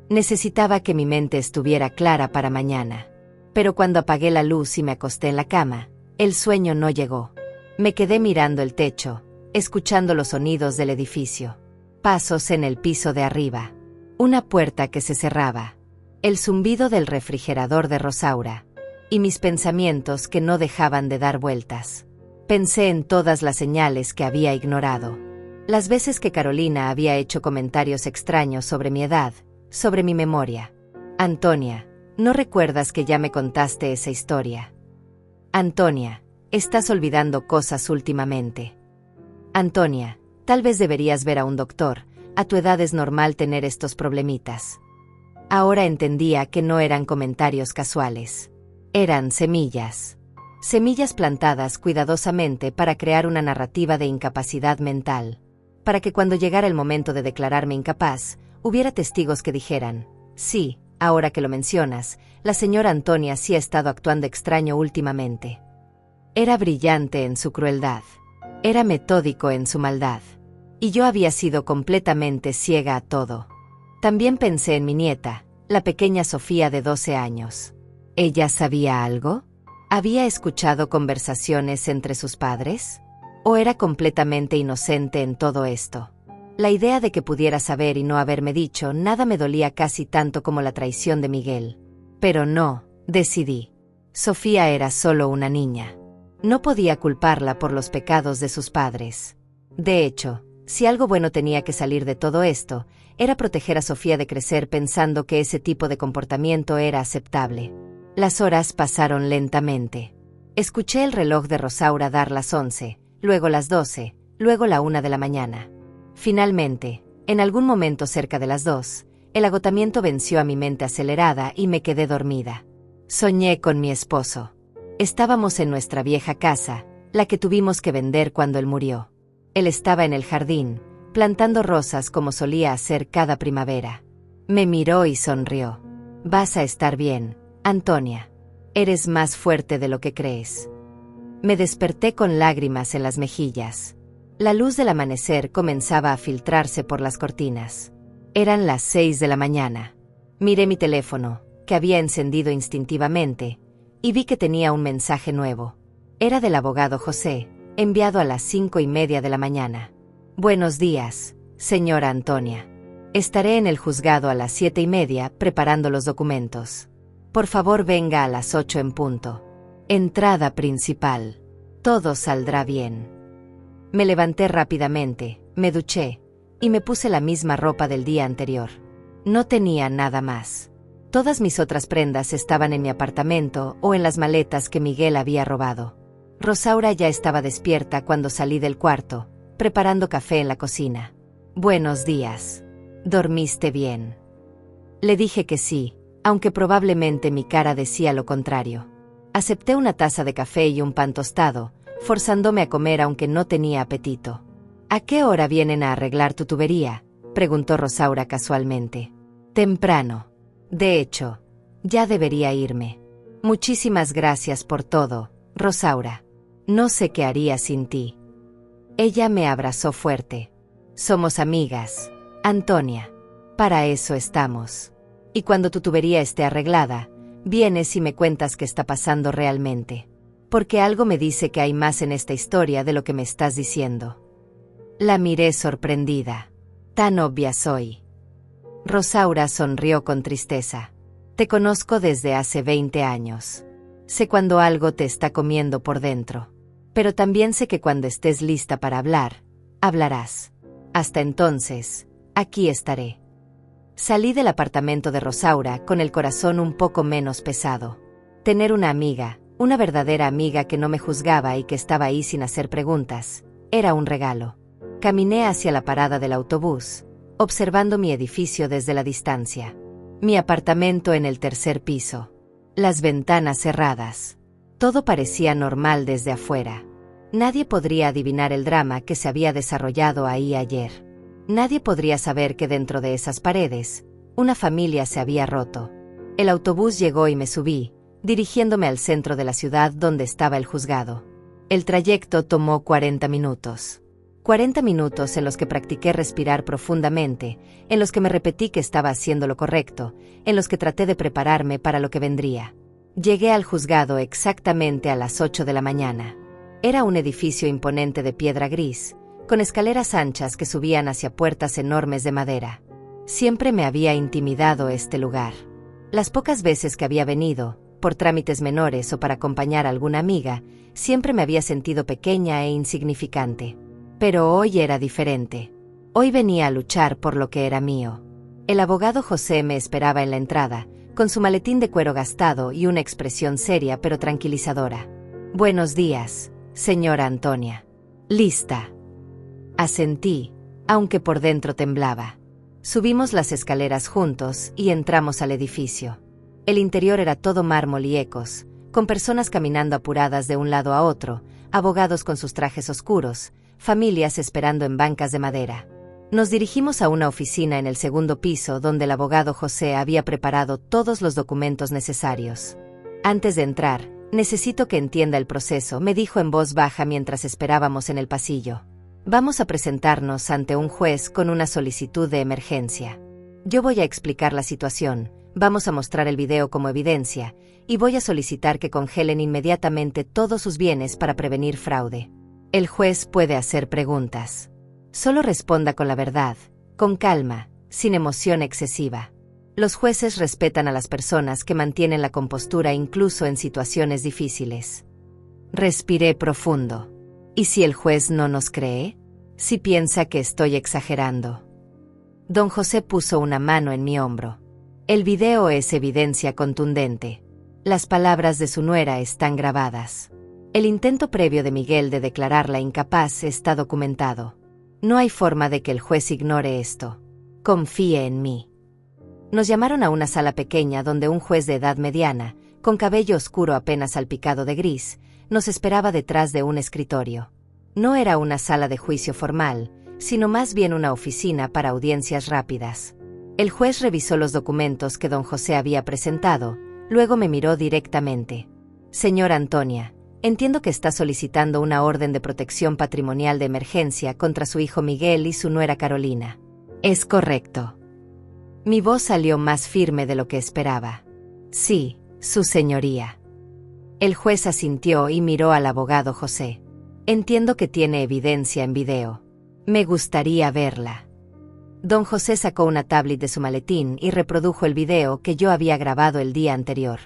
Necesitaba que mi mente estuviera clara para mañana. Pero cuando apagué la luz y me acosté en la cama, el sueño no llegó. Me quedé mirando el techo, escuchando los sonidos del edificio. Pasos en el piso de arriba. Una puerta que se cerraba. El zumbido del refrigerador de Rosaura. Y mis pensamientos que no dejaban de dar vueltas. Pensé en todas las señales que había ignorado. Las veces que Carolina había hecho comentarios extraños sobre mi edad, sobre mi memoria. Antonia, ¿no recuerdas que ya me contaste esa historia? Antonia, estás olvidando cosas últimamente. Antonia, tal vez deberías ver a un doctor, a tu edad es normal tener estos problemitas. Ahora entendía que no eran comentarios casuales. Eran semillas. Semillas plantadas cuidadosamente para crear una narrativa de incapacidad mental. Para que cuando llegara el momento de declararme incapaz, hubiera testigos que dijeran, sí, ahora que lo mencionas, la señora Antonia sí ha estado actuando extraño últimamente. Era brillante en su crueldad. Era metódico en su maldad. Y yo había sido completamente ciega a todo. También pensé en mi nieta, la pequeña Sofía de 12 años. ¿Ella sabía algo? ¿Había escuchado conversaciones entre sus padres? ¿O era completamente inocente en todo esto? La idea de que pudiera saber y no haberme dicho nada me dolía casi tanto como la traición de Miguel. Pero no, decidí. Sofía era solo una niña. No podía culparla por los pecados de sus padres. De hecho, si algo bueno tenía que salir de todo esto, era proteger a Sofía de crecer pensando que ese tipo de comportamiento era aceptable. Las horas pasaron lentamente. Escuché el reloj de Rosaura dar las 11, luego las 12, luego la 1 de la mañana. Finalmente, en algún momento cerca de las 2, el agotamiento venció a mi mente acelerada y me quedé dormida. Soñé con mi esposo. Estábamos en nuestra vieja casa, la que tuvimos que vender cuando él murió. Él estaba en el jardín, plantando rosas como solía hacer cada primavera. Me miró y sonrió. «Vas a estar bien, Antonia. Eres más fuerte de lo que crees». Me desperté con lágrimas en las mejillas. La luz del amanecer comenzaba a filtrarse por las cortinas. Eran las 6 de la mañana. Miré mi teléfono, que había encendido instintivamente, y vi que tenía un mensaje nuevo. Era del abogado José, enviado a las 5:30 de la mañana. «Buenos días, señora Antonia. Estaré en el juzgado a las 7:30 preparando los documentos. Por favor venga a las 8 en punto. Entrada principal. Todo saldrá bien». Me levanté rápidamente, me duché, y me puse la misma ropa del día anterior. No tenía nada más. Todas mis otras prendas estaban en mi apartamento o en las maletas que Miguel había robado. Rosaura ya estaba despierta cuando salí del cuarto, preparando café en la cocina. «Buenos días. ¿Dormiste bien?». Le dije que sí, aunque probablemente mi cara decía lo contrario. Acepté una taza de café y un pan tostado, forzándome a comer aunque no tenía apetito. «¿A qué hora vienen a arreglar tu tubería?», preguntó Rosaura casualmente. «Temprano. De hecho, ya debería irme. Muchísimas gracias por todo, Rosaura. No sé qué haría sin ti». Ella me abrazó fuerte. «Somos amigas, Antonia. Para eso estamos. Y cuando tu tubería esté arreglada, vienes y me cuentas qué está pasando realmente. Porque algo me dice que hay más en esta historia de lo que me estás diciendo». La miré sorprendida. «Tan obvia soy». Rosaura sonrió con tristeza. «Te conozco desde hace 20 años. Sé cuando algo te está comiendo por dentro. Pero también sé que cuando estés lista para hablar, hablarás. Hasta entonces, aquí estaré». Salí del apartamento de Rosaura con el corazón un poco menos pesado. Tener una amiga, una verdadera amiga que no me juzgaba y que estaba ahí sin hacer preguntas, era un regalo. Caminé hacia la parada del autobús, observando mi edificio desde la distancia. Mi apartamento en el 3er piso. Las ventanas cerradas. Todo parecía normal desde afuera. Nadie podría adivinar el drama que se había desarrollado ahí ayer. Nadie podría saber que dentro de esas paredes, una familia se había roto. El autobús llegó y me subí, dirigiéndome al centro de la ciudad donde estaba el juzgado. El trayecto tomó 40 minutos. 40 minutos en los que practiqué respirar profundamente, en los que me repetí que estaba haciendo lo correcto, en los que traté de prepararme para lo que vendría. Llegué al juzgado exactamente a las 8 de la mañana. Era un edificio imponente de piedra gris, con escaleras anchas que subían hacia puertas enormes de madera. Siempre me había intimidado este lugar. Las pocas veces que había venido, por trámites menores o para acompañar a alguna amiga, siempre me había sentido pequeña e insignificante. Pero hoy era diferente. Hoy venía a luchar por lo que era mío. El abogado José me esperaba en la entrada, con su maletín de cuero gastado y una expresión seria pero tranquilizadora. «Buenos días, señora Antonia». «Lista». Asentí, aunque por dentro temblaba. Subimos las escaleras juntos y entramos al edificio. El interior era todo mármol y ecos, con personas caminando apuradas de un lado a otro, abogados con sus trajes oscuros, familias esperando en bancas de madera. Nos dirigimos a una oficina en el 2º piso donde el abogado José había preparado todos los documentos necesarios. «Antes de entrar, necesito que entienda el proceso», me dijo en voz baja mientras esperábamos en el pasillo. «Vamos a presentarnos ante un juez con una solicitud de emergencia. Yo voy a explicar la situación, vamos a mostrar el video como evidencia, y voy a solicitar que congelen inmediatamente todos sus bienes para prevenir fraude. El juez puede hacer preguntas. Solo responda con la verdad, con calma, sin emoción excesiva. Los jueces respetan a las personas que mantienen la compostura incluso en situaciones difíciles. Respiré profundo. ¿Y si el juez no nos cree? Si piensa que estoy exagerando. Don José puso una mano en mi hombro. El video es evidencia contundente. Las palabras de su nuera están grabadas. El intento previo de Miguel de declararla incapaz está documentado. No hay forma de que el juez ignore esto. Confíe en mí. Nos llamaron a una sala pequeña donde un juez de edad mediana, con cabello oscuro apenas salpicado de gris, nos esperaba detrás de un escritorio. No era una sala de juicio formal, sino más bien una oficina para audiencias rápidas. El juez revisó los documentos que don José había presentado, luego me miró directamente. Señora Antonia, entiendo que está solicitando una orden de protección patrimonial de emergencia contra su hijo Miguel y su nuera Carolina. Es correcto. Mi voz salió más firme de lo que esperaba. Sí, su señoría. El juez asintió y miró al abogado José. Entiendo que tiene evidencia en video. Me gustaría verla. Don José sacó una tablet de su maletín y reprodujo el video que yo había grabado el día anterior.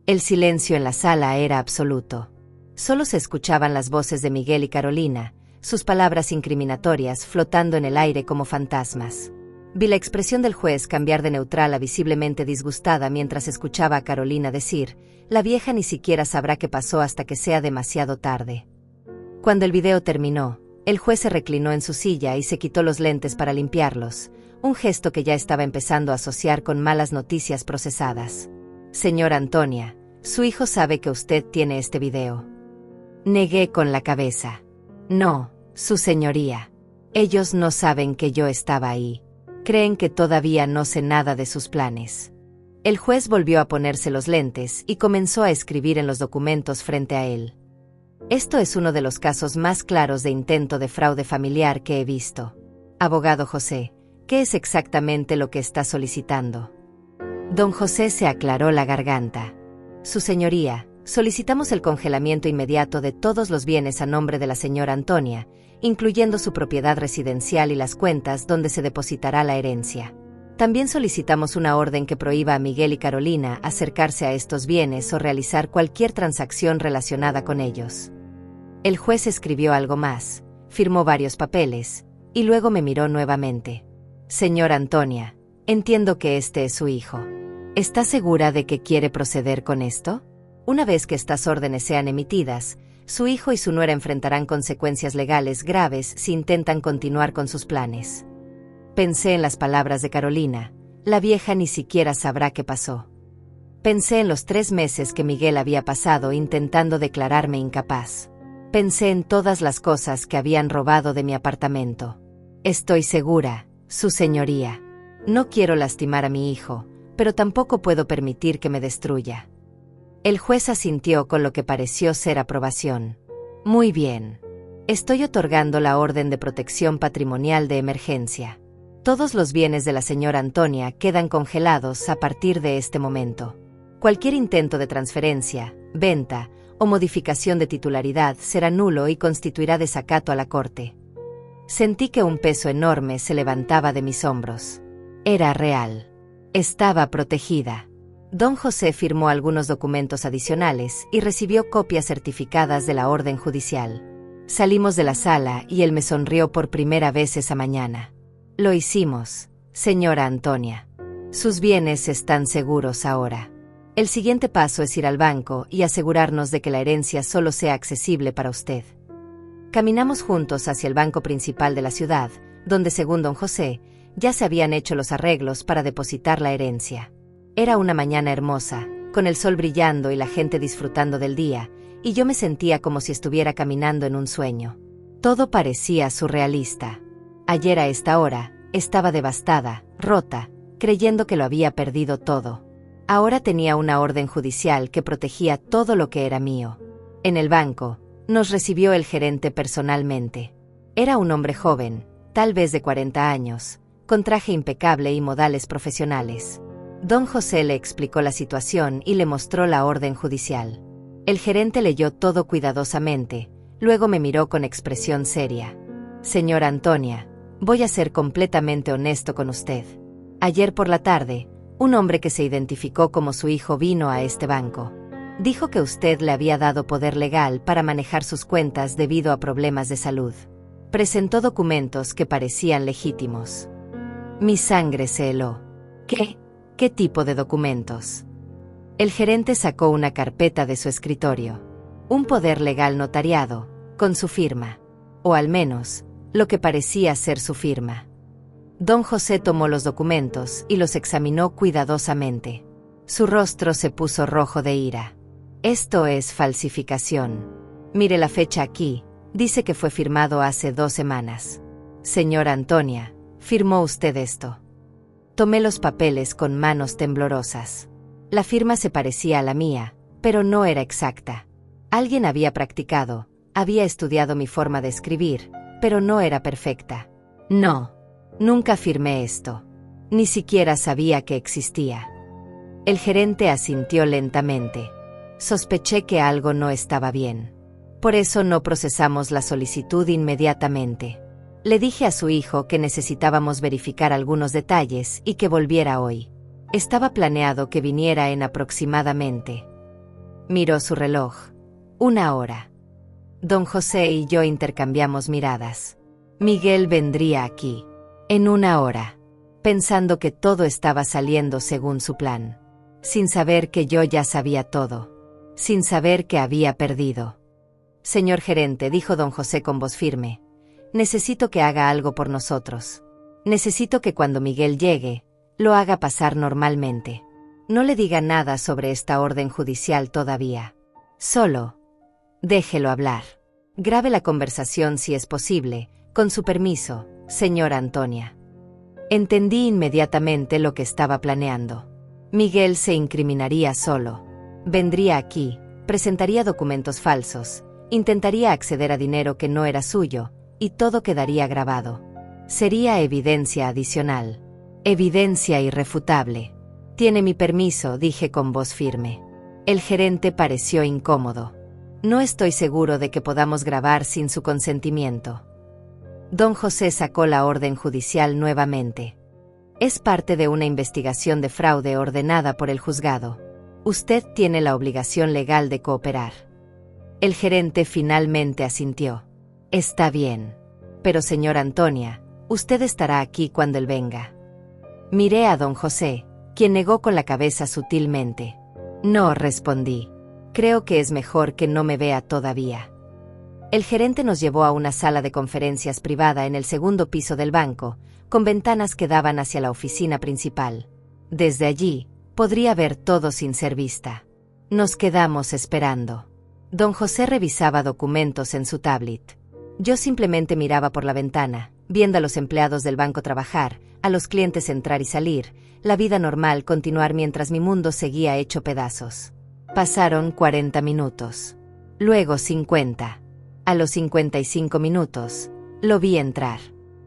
El silencio en la sala era absoluto. Solo se escuchaban las voces de Miguel y Carolina, sus palabras incriminatorias flotando en el aire como fantasmas. Vi la expresión del juez cambiar de neutral a visiblemente disgustada mientras escuchaba a Carolina decir, la vieja ni siquiera sabrá qué pasó hasta que sea demasiado tarde. Cuando el video terminó, el juez se reclinó en su silla y se quitó los lentes para limpiarlos, un gesto que ya estaba empezando a asociar con malas noticias procesadas. Señora Antonia, su hijo sabe que usted tiene este video. Negué con la cabeza. No, su señoría. Ellos no saben que yo estaba ahí. Creen que todavía no sé nada de sus planes. El juez volvió a ponerse los lentes y comenzó a escribir en los documentos frente a él. Esto es uno de los casos más claros de intento de fraude familiar que he visto. Abogado José, ¿qué es exactamente lo que está solicitando? Don José se aclaró la garganta. Su señoría, solicitamos el congelamiento inmediato de todos los bienes a nombre de la señora Antonia, incluyendo su propiedad residencial y las cuentas donde se depositará la herencia. También solicitamos una orden que prohíba a Miguel y Carolina acercarse a estos bienes o realizar cualquier transacción relacionada con ellos. El juez escribió algo más, firmó varios papeles, y luego me miró nuevamente. Señora Antonia, entiendo que este es su hijo. ¿Está segura de que quiere proceder con esto? Una vez que estas órdenes sean emitidas, su hijo y su nuera enfrentarán consecuencias legales graves si intentan continuar con sus planes. Pensé en las palabras de Carolina, la vieja ni siquiera sabrá qué pasó. Pensé en los 3 meses que Miguel había pasado intentando declararme incapaz. Pensé en todas las cosas que habían robado de mi apartamento. Estoy segura, su señoría. No quiero lastimar a mi hijo, pero tampoco puedo permitir que me destruya. El juez asintió con lo que pareció ser aprobación. Muy bien. Estoy otorgando la orden de protección patrimonial de emergencia. Todos los bienes de la señora Antonia quedan congelados a partir de este momento. Cualquier intento de transferencia, venta o modificación de titularidad será nulo y constituirá desacato a la corte. Sentí que un peso enorme se levantaba de mis hombros. Era real. Estaba protegida. Don José firmó algunos documentos adicionales y recibió copias certificadas de la orden judicial. Salimos de la sala y él me sonrió por primera vez esa mañana. Lo hicimos, señora Antonia. Sus bienes están seguros ahora. El siguiente paso es ir al banco y asegurarnos de que la herencia solo sea accesible para usted. Caminamos juntos hacia el banco principal de la ciudad, donde según don José, ya se habían hecho los arreglos para depositar la herencia. Era una mañana hermosa, con el sol brillando y la gente disfrutando del día, y yo me sentía como si estuviera caminando en un sueño. Todo parecía surrealista. Ayer a esta hora, estaba devastada, rota, creyendo que lo había perdido todo. Ahora tenía una orden judicial que protegía todo lo que era mío. En el banco, nos recibió el gerente personalmente. Era un hombre joven, tal vez de 40 años, con traje impecable y modales profesionales. Don José le explicó la situación y le mostró la orden judicial. El gerente leyó todo cuidadosamente, luego me miró con expresión seria. Señora Antonia, voy a ser completamente honesto con usted. Ayer por la tarde, un hombre que se identificó como su hijo vino a este banco. Dijo que usted le había dado poder legal para manejar sus cuentas debido a problemas de salud. Presentó documentos que parecían legítimos. Mi sangre se heló. ¿Qué? ¿Qué tipo de documentos? El gerente sacó una carpeta de su escritorio. Un poder legal notariado, con su firma. O al menos, lo que parecía ser su firma. Don José tomó los documentos y los examinó cuidadosamente. Su rostro se puso rojo de ira. Esto es falsificación. Mire la fecha aquí, dice que fue firmado hace 2 semanas. Señora Antonia, ¿firmó usted esto? Tomé los papeles con manos temblorosas. La firma se parecía a la mía, pero no era exacta. Alguien había practicado, había estudiado mi forma de escribir, pero no era perfecta. No, nunca firmé esto. Ni siquiera sabía que existía. El gerente asintió lentamente. Sospeché que algo no estaba bien. Por eso no procesamos la solicitud inmediatamente. Le dije a su hijo que necesitábamos verificar algunos detalles y que volviera hoy. Estaba planeado que viniera en aproximadamente. Miró su reloj. 1 hora. Don José y yo intercambiamos miradas. Miguel vendría aquí. En 1 hora. Pensando que todo estaba saliendo según su plan. Sin saber que yo ya sabía todo. Sin saber que había perdido. Señor gerente, dijo don José con voz firme. Necesito que haga algo por nosotros. Necesito que cuando Miguel llegue, lo haga pasar normalmente. No le diga nada sobre esta orden judicial todavía. Solo, déjelo hablar. Grabe la conversación si es posible, con su permiso, señora Antonia. Entendí inmediatamente lo que estaba planeando. Miguel se incriminaría solo. Vendría aquí, presentaría documentos falsos, intentaría acceder a dinero que no era suyo, y todo quedaría grabado. Sería evidencia adicional. Evidencia irrefutable. Tiene mi permiso, dije con voz firme. El gerente pareció incómodo. No estoy seguro de que podamos grabar sin su consentimiento. Don José sacó la orden judicial nuevamente. Es parte de una investigación de fraude ordenada por el juzgado. Usted tiene la obligación legal de cooperar. El gerente finalmente asintió. Está bien. Pero señora Antonia, usted estará aquí cuando él venga. Miré a don José, quien negó con la cabeza sutilmente. No, respondí. Creo que es mejor que no me vea todavía. El gerente nos llevó a una sala de conferencias privada en el 2º piso del banco, con ventanas que daban hacia la oficina principal. Desde allí, podría ver todo sin ser vista. Nos quedamos esperando. Don José revisaba documentos en su tablet. Yo simplemente miraba por la ventana, viendo a los empleados del banco trabajar, a los clientes entrar y salir, la vida normal continuar mientras mi mundo seguía hecho pedazos. Pasaron 40 minutos. Luego 50. A los 55 minutos, lo vi entrar.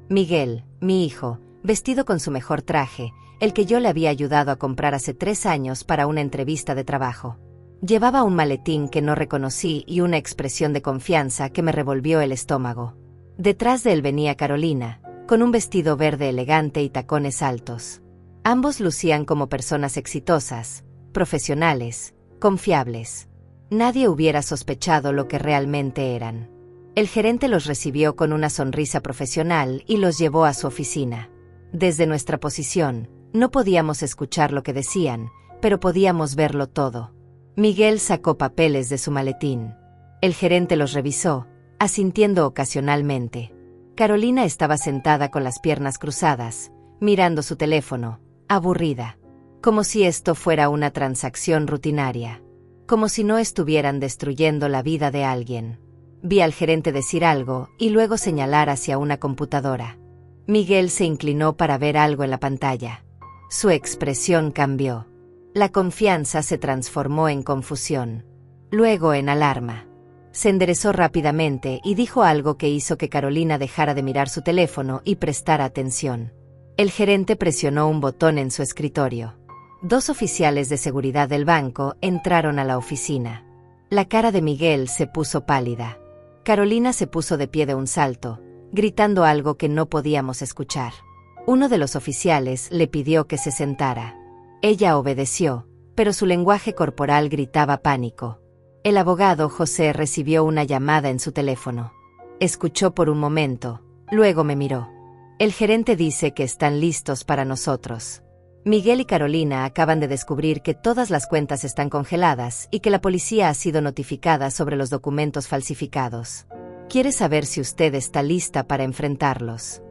Miguel, mi hijo, vestido con su mejor traje, el que yo le había ayudado a comprar hace 3 años para una entrevista de trabajo. Llevaba un maletín que no reconocí y una expresión de confianza que me revolvió el estómago. Detrás de él venía Carolina, con un vestido verde elegante y tacones altos. Ambos lucían como personas exitosas, profesionales, confiables. Nadie hubiera sospechado lo que realmente eran. El gerente los recibió con una sonrisa profesional y los llevó a su oficina. Desde nuestra posición, no podíamos escuchar lo que decían, pero podíamos verlo todo. Miguel sacó papeles de su maletín. El gerente los revisó, asintiendo ocasionalmente. Carolina estaba sentada con las piernas cruzadas, mirando su teléfono, aburrida. Como si esto fuera una transacción rutinaria. Como si no estuvieran destruyendo la vida de alguien. Vi al gerente decir algo y luego señalar hacia una computadora. Miguel se inclinó para ver algo en la pantalla. Su expresión cambió. La confianza se transformó en confusión. Luego en alarma. Se enderezó rápidamente y dijo algo que hizo que Carolina dejara de mirar su teléfono y prestara atención. El gerente presionó un botón en su escritorio. 2 oficiales de seguridad del banco entraron a la oficina. La cara de Miguel se puso pálida. Carolina se puso de pie de un salto, gritando algo que no podíamos escuchar. Uno de los oficiales le pidió que se sentara. Ella obedeció, pero su lenguaje corporal gritaba pánico. El abogado José recibió una llamada en su teléfono. Escuchó por un momento, luego me miró. El gerente dice que están listos para nosotros. Miguel y Carolina acaban de descubrir que todas las cuentas están congeladas y que la policía ha sido notificada sobre los documentos falsificados. Quiere saber si usted está lista para enfrentarlos.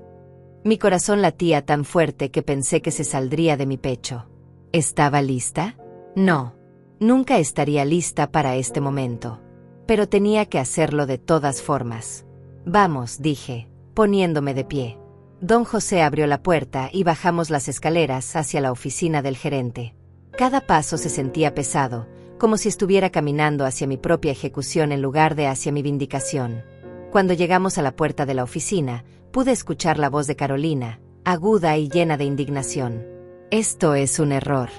Mi corazón latía tan fuerte que pensé que se saldría de mi pecho. ¿Estaba lista? No. Nunca estaría lista para este momento. Pero tenía que hacerlo de todas formas. Vamos, dije, poniéndome de pie. Don José abrió la puerta y bajamos las escaleras hacia la oficina del gerente. Cada paso se sentía pesado, como si estuviera caminando hacia mi propia ejecución en lugar de hacia mi vindicación. Cuando llegamos a la puerta de la oficina, pude escuchar la voz de Carolina, aguda y llena de indignación. Esto es un error.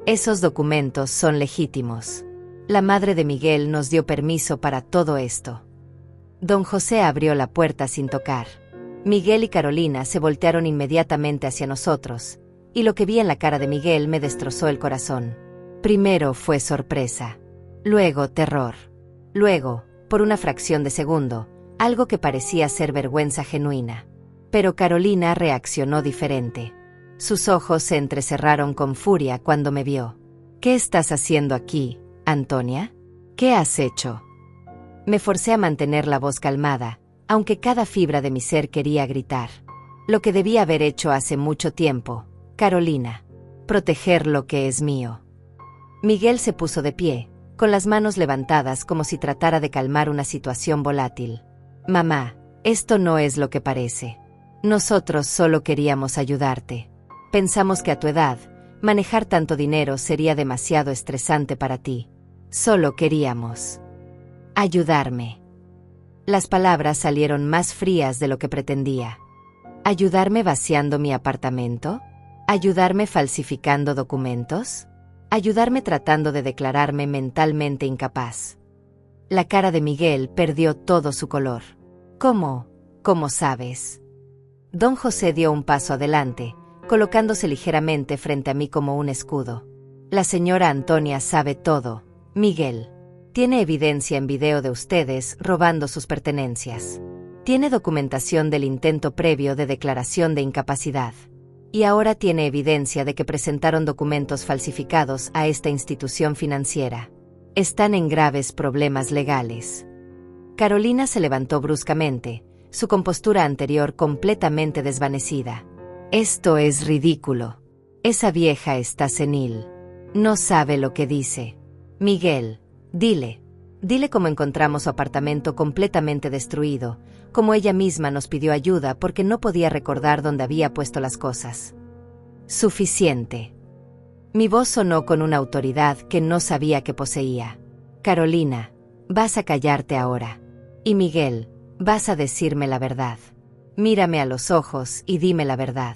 Esos documentos son legítimos. La madre de Miguel nos dio permiso para todo esto. Don José abrió la puerta sin tocar. Miguel y Carolina se voltearon inmediatamente hacia nosotros, y lo que vi en la cara de Miguel me destrozó el corazón. Primero fue sorpresa, luego terror, luego, por una fracción de segundo, algo que parecía ser vergüenza genuina. Pero Carolina reaccionó diferente. Sus ojos se entrecerraron con furia cuando me vio. ¿Qué estás haciendo aquí, Antonia? ¿Qué has hecho? Me forcé a mantener la voz calmada, aunque cada fibra de mi ser quería gritar. Lo que debía haber hecho hace mucho tiempo, Carolina. Proteger lo que es mío. Miguel se puso de pie, con las manos levantadas como si tratara de calmar una situación volátil. Mamá, esto no es lo que parece. Nosotros solo queríamos ayudarte. Pensamos que a tu edad, manejar tanto dinero sería demasiado estresante para ti. Solo queríamos ayudarme. Las palabras salieron más frías de lo que pretendía. ¿Ayudarme vaciando mi apartamento? ¿Ayudarme falsificando documentos? ¿Ayudarme tratando de declararme mentalmente incapaz? La cara de Miguel perdió todo su color. ¿Cómo? ¿Cómo sabes? Don José dio un paso adelante, colocándose ligeramente frente a mí como un escudo. La señora Antonia sabe todo, Miguel. Tiene evidencia en video de ustedes robando sus pertenencias. Tiene documentación del intento previo de declaración de incapacidad. Y ahora tiene evidencia de que presentaron documentos falsificados a esta institución financiera. Están en graves problemas legales. Carolina se levantó bruscamente, su compostura anterior completamente desvanecida. Esto es ridículo. Esa vieja está senil. No sabe lo que dice. Miguel, dile cómo encontramos su apartamento completamente destruido, cómo ella misma nos pidió ayuda porque no podía recordar dónde había puesto las cosas. Suficiente. Mi voz sonó con una autoridad que no sabía que poseía. Carolina, vas a callarte ahora. Y Miguel, vas a decirme la verdad. Mírame a los ojos y dime la verdad.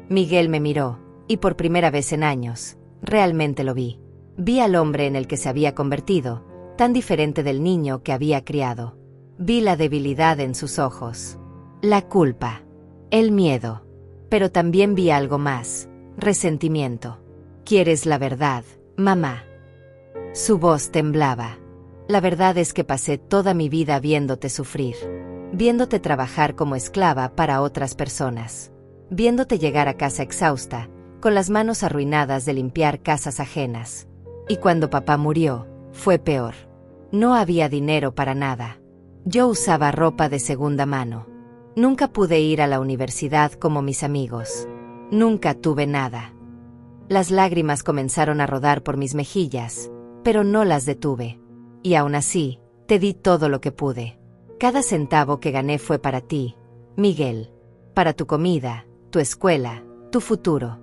Miguel me miró, y por primera vez en años, realmente lo vi. Vi al hombre en el que se había convertido, tan diferente del niño que había criado. Vi la debilidad en sus ojos, la culpa, el miedo. Pero también vi algo más, resentimiento. ¿Quieres la verdad, mamá? Su voz temblaba. La verdad es que pasé toda mi vida viéndote sufrir, viéndote trabajar como esclava para otras personas, viéndote llegar a casa exhausta, con las manos arruinadas de limpiar casas ajenas. Y cuando papá murió, fue peor. No había dinero para nada. Yo usaba ropa de segunda mano. Nunca pude ir a la universidad como mis amigos. Nunca tuve nada. Las lágrimas comenzaron a rodar por mis mejillas, pero no las detuve. Y aún así, te di todo lo que pude. Cada centavo que gané fue para ti, Miguel. Para tu comida, tu escuela, tu futuro.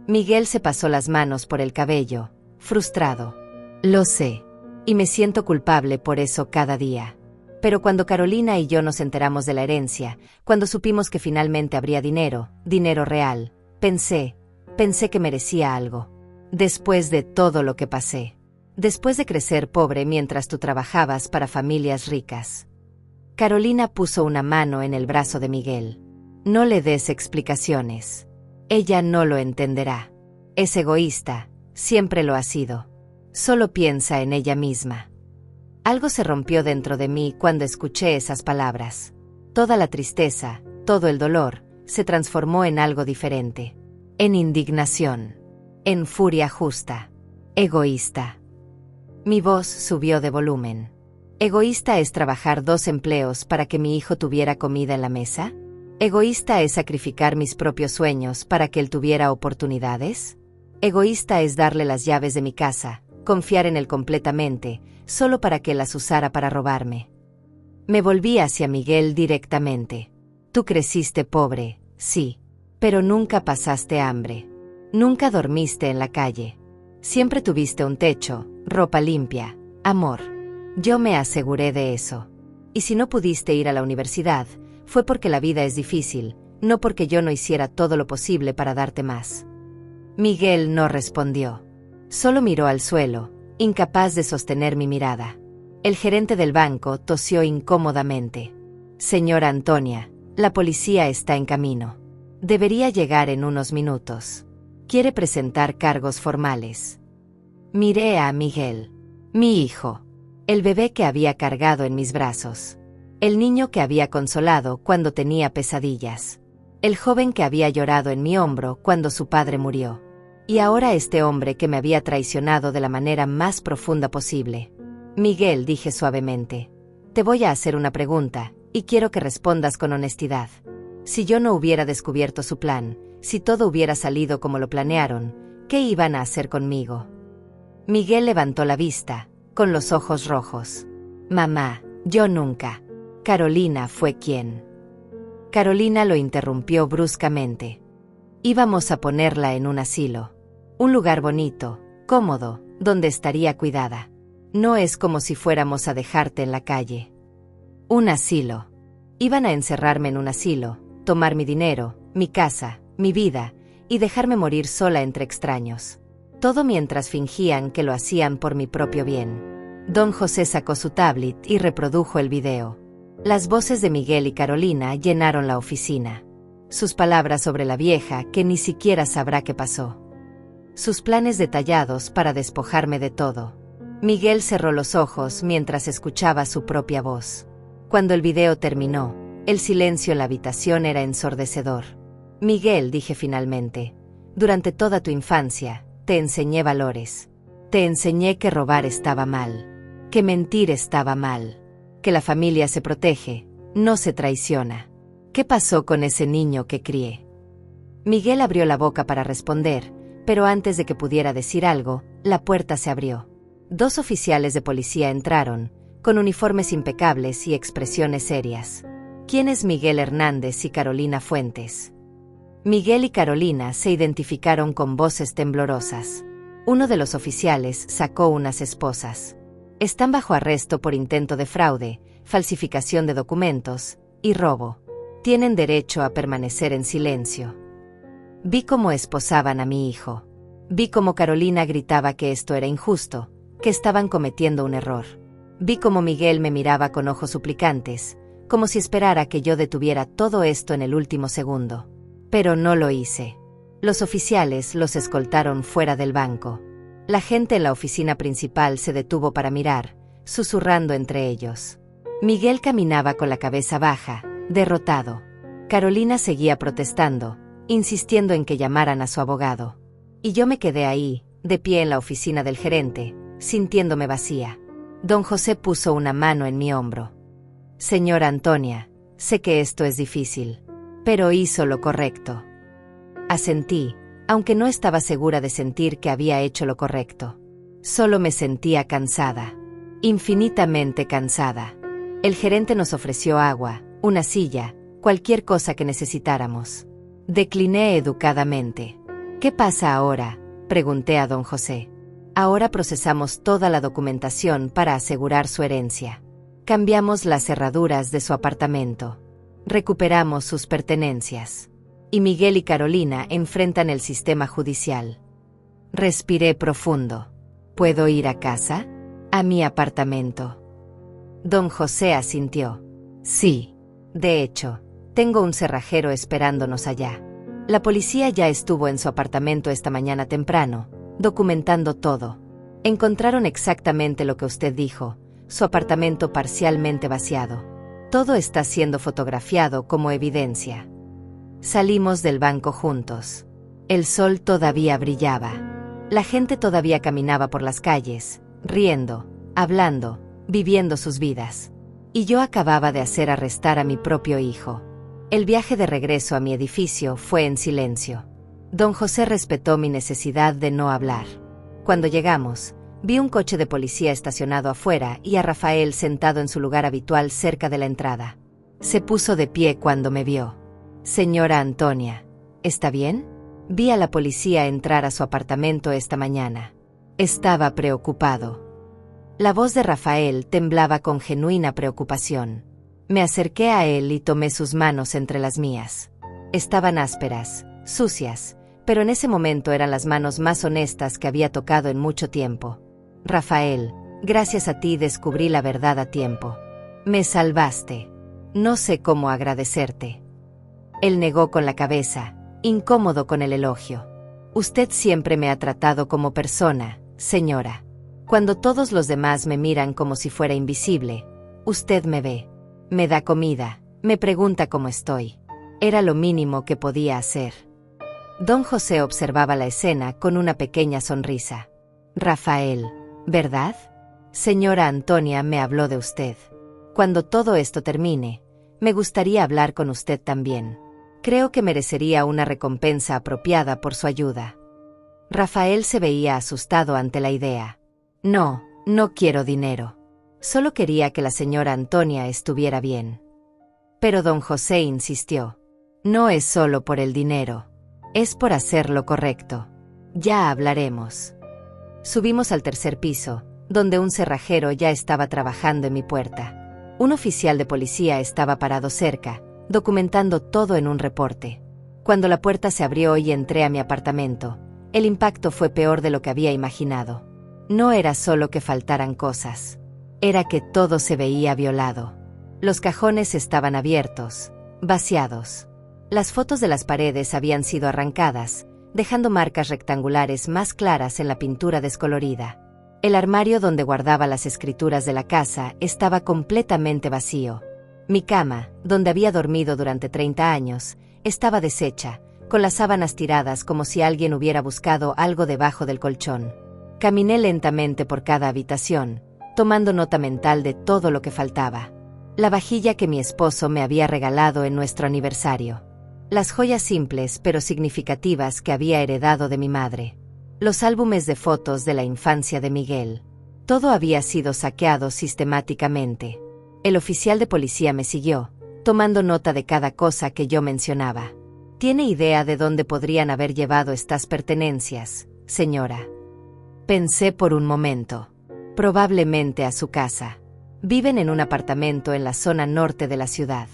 Miguel se pasó las manos por el cabello, frustrado. Lo sé. Y me siento culpable por eso cada día. Pero cuando Carolina y yo nos enteramos de la herencia, cuando supimos que finalmente habría dinero, dinero real, pensé que merecía algo. Después de todo lo que pasé. Después de crecer pobre mientras tú trabajabas para familias ricas. Carolina puso una mano en el brazo de Miguel. No le des explicaciones. Ella no lo entenderá. Es egoísta, siempre lo ha sido. Solo piensa en ella misma. Algo se rompió dentro de mí cuando escuché esas palabras. Toda la tristeza, todo el dolor, se transformó en algo diferente. En indignación. En furia justa. Egoísta. Mi voz subió de volumen. ¿Egoísta es trabajar 2 empleos para que mi hijo tuviera comida en la mesa? ¿Egoísta es sacrificar mis propios sueños para que él tuviera oportunidades? ¿Egoísta es darle las llaves de mi casa, confiar en él completamente, solo para que las usara para robarme? Me volví hacia Miguel directamente. Tú creciste pobre, sí, pero nunca pasaste hambre. Nunca dormiste en la calle. Siempre tuviste un techo, ropa limpia, amor. Yo me aseguré de eso. Y si no pudiste ir a la universidad, fue porque la vida es difícil, no porque yo no hiciera todo lo posible para darte más. Miguel no respondió. Solo miró al suelo, incapaz de sostener mi mirada. El gerente del banco tosió incómodamente. Señora Antonia, la policía está en camino. Debería llegar en unos minutos. Quiere presentar cargos formales. Miré a Miguel. Mi hijo. El bebé que había cargado en mis brazos. El niño que había consolado cuando tenía pesadillas. El joven que había llorado en mi hombro cuando su padre murió. Y ahora este hombre que me había traicionado de la manera más profunda posible. Miguel, dije suavemente. Te voy a hacer una pregunta, y quiero que respondas con honestidad. Si yo no hubiera descubierto su plan, si todo hubiera salido como lo planearon, ¿qué iban a hacer conmigo? Miguel levantó la vista, con los ojos rojos. Mamá, yo nunca. Carolina fue quien. Carolina lo interrumpió bruscamente. Íbamos a ponerla en un asilo. Un lugar bonito, cómodo, donde estaría cuidada. No es como si fuéramos a dejarte en la calle. Un asilo. Iban a encerrarme en un asilo, tomar mi dinero, mi casa, mi vida, y dejarme morir sola entre extraños. Todo mientras fingían que lo hacían por mi propio bien. Don José sacó su tablet y reprodujo el video. Las voces de Miguel y Carolina llenaron la oficina. Sus palabras sobre la vieja que ni siquiera sabrá qué pasó. Sus planes detallados para despojarme de todo. Miguel cerró los ojos mientras escuchaba su propia voz. Cuando el video terminó, el silencio en la habitación era ensordecedor. Miguel, dije finalmente, durante toda tu infancia, te enseñé valores. Te enseñé que robar estaba mal, que mentir estaba mal, que la familia se protege, no se traiciona. ¿Qué pasó con ese niño que crié? Miguel abrió la boca para responder, pero antes de que pudiera decir algo, la puerta se abrió. 2 oficiales de policía entraron, con uniformes impecables y expresiones serias. ¿Quién es Miguel Hernández y Carolina Fuentes? Miguel y Carolina se identificaron con voces temblorosas. Uno de los oficiales sacó unas esposas. Están bajo arresto por intento de fraude, falsificación de documentos y robo. Tienen derecho a permanecer en silencio. Vi cómo esposaban a mi hijo. Vi cómo Carolina gritaba que esto era injusto, que estaban cometiendo un error. Vi cómo Miguel me miraba con ojos suplicantes, como si esperara que yo detuviera todo esto en el último segundo. Pero no lo hice. Los oficiales los escoltaron fuera del banco. La gente en la oficina principal se detuvo para mirar, susurrando entre ellos. Miguel caminaba con la cabeza baja, derrotado. Carolina seguía protestando, insistiendo en que llamaran a su abogado. Y yo me quedé ahí, de pie en la oficina del gerente, sintiéndome vacía. Don José puso una mano en mi hombro. Señora Antonia, sé que esto es difícil, pero hizo lo correcto. Asentí, aunque no estaba segura de sentir que había hecho lo correcto. Solo me sentía cansada, infinitamente cansada. El gerente nos ofreció agua, una silla, cualquier cosa que necesitáramos. Decliné educadamente. ¿Qué pasa ahora?, pregunté a don José. Ahora procesamos toda la documentación para asegurar su herencia. Cambiamos las cerraduras de su apartamento. Recuperamos sus pertenencias. Y Miguel y Carolina enfrentan el sistema judicial. Respiré profundo. ¿Puedo ir a casa? ¿A mi apartamento? Don José asintió. Sí. De hecho, tengo un cerrajero esperándonos allá. La policía ya estuvo en su apartamento esta mañana temprano, documentando todo. Encontraron exactamente lo que usted dijo, su apartamento parcialmente vaciado. Todo está siendo fotografiado como evidencia. Salimos del banco juntos. El sol todavía brillaba. La gente todavía caminaba por las calles, riendo, hablando, viviendo sus vidas. Y yo acababa de hacer arrestar a mi propio hijo. El viaje de regreso a mi edificio fue en silencio. Don José respetó mi necesidad de no hablar. Cuando llegamos, vi un coche de policía estacionado afuera y a Rafael sentado en su lugar habitual cerca de la entrada. Se puso de pie cuando me vio. Señora Antonia, ¿está bien? Vi a la policía entrar a su apartamento esta mañana. Estaba preocupado. La voz de Rafael temblaba con genuina preocupación. Me acerqué a él y tomé sus manos entre las mías. Estaban ásperas, sucias, pero en ese momento eran las manos más honestas que había tocado en mucho tiempo. Rafael, gracias a ti descubrí la verdad a tiempo. Me salvaste. No sé cómo agradecerte. Él negó con la cabeza, incómodo con el elogio. Usted siempre me ha tratado como persona, señora. Cuando todos los demás me miran como si fuera invisible, usted me ve, me da comida, me pregunta cómo estoy. Era lo mínimo que podía hacer. Don José observaba la escena con una pequeña sonrisa. Rafael, ¿verdad? Señora Antonia me habló de usted. Cuando todo esto termine, me gustaría hablar con usted también. Creo que merecería una recompensa apropiada por su ayuda. Rafael se veía asustado ante la idea. No, no quiero dinero. Solo quería que la señora Antonia estuviera bien. Pero don José insistió. No es solo por el dinero. Es por hacer lo correcto. Ya hablaremos. Subimos al tercer piso, donde un cerrajero ya estaba trabajando en mi puerta. Un oficial de policía estaba parado cerca, documentando todo en un reporte. Cuando la puerta se abrió y entré a mi apartamento, el impacto fue peor de lo que había imaginado. No era solo que faltaran cosas. Era que todo se veía violado. Los cajones estaban abiertos, vaciados. Las fotos de las paredes habían sido arrancadas, dejando marcas rectangulares más claras en la pintura descolorida. El armario donde guardaba las escrituras de la casa estaba completamente vacío. Mi cama, donde había dormido durante 30 años, estaba deshecha, con las sábanas tiradas como si alguien hubiera buscado algo debajo del colchón. Caminé lentamente por cada habitación, tomando nota mental de todo lo que faltaba. La vajilla que mi esposo me había regalado en nuestro aniversario. Las joyas simples pero significativas que había heredado de mi madre. Los álbumes de fotos de la infancia de Miguel. Todo había sido saqueado sistemáticamente. El oficial de policía me siguió, tomando nota de cada cosa que yo mencionaba. ¿Tiene idea de dónde podrían haber llevado estas pertenencias, señora? Pensé por un momento. Probablemente a su casa. Viven en un apartamento en la zona norte de la ciudad.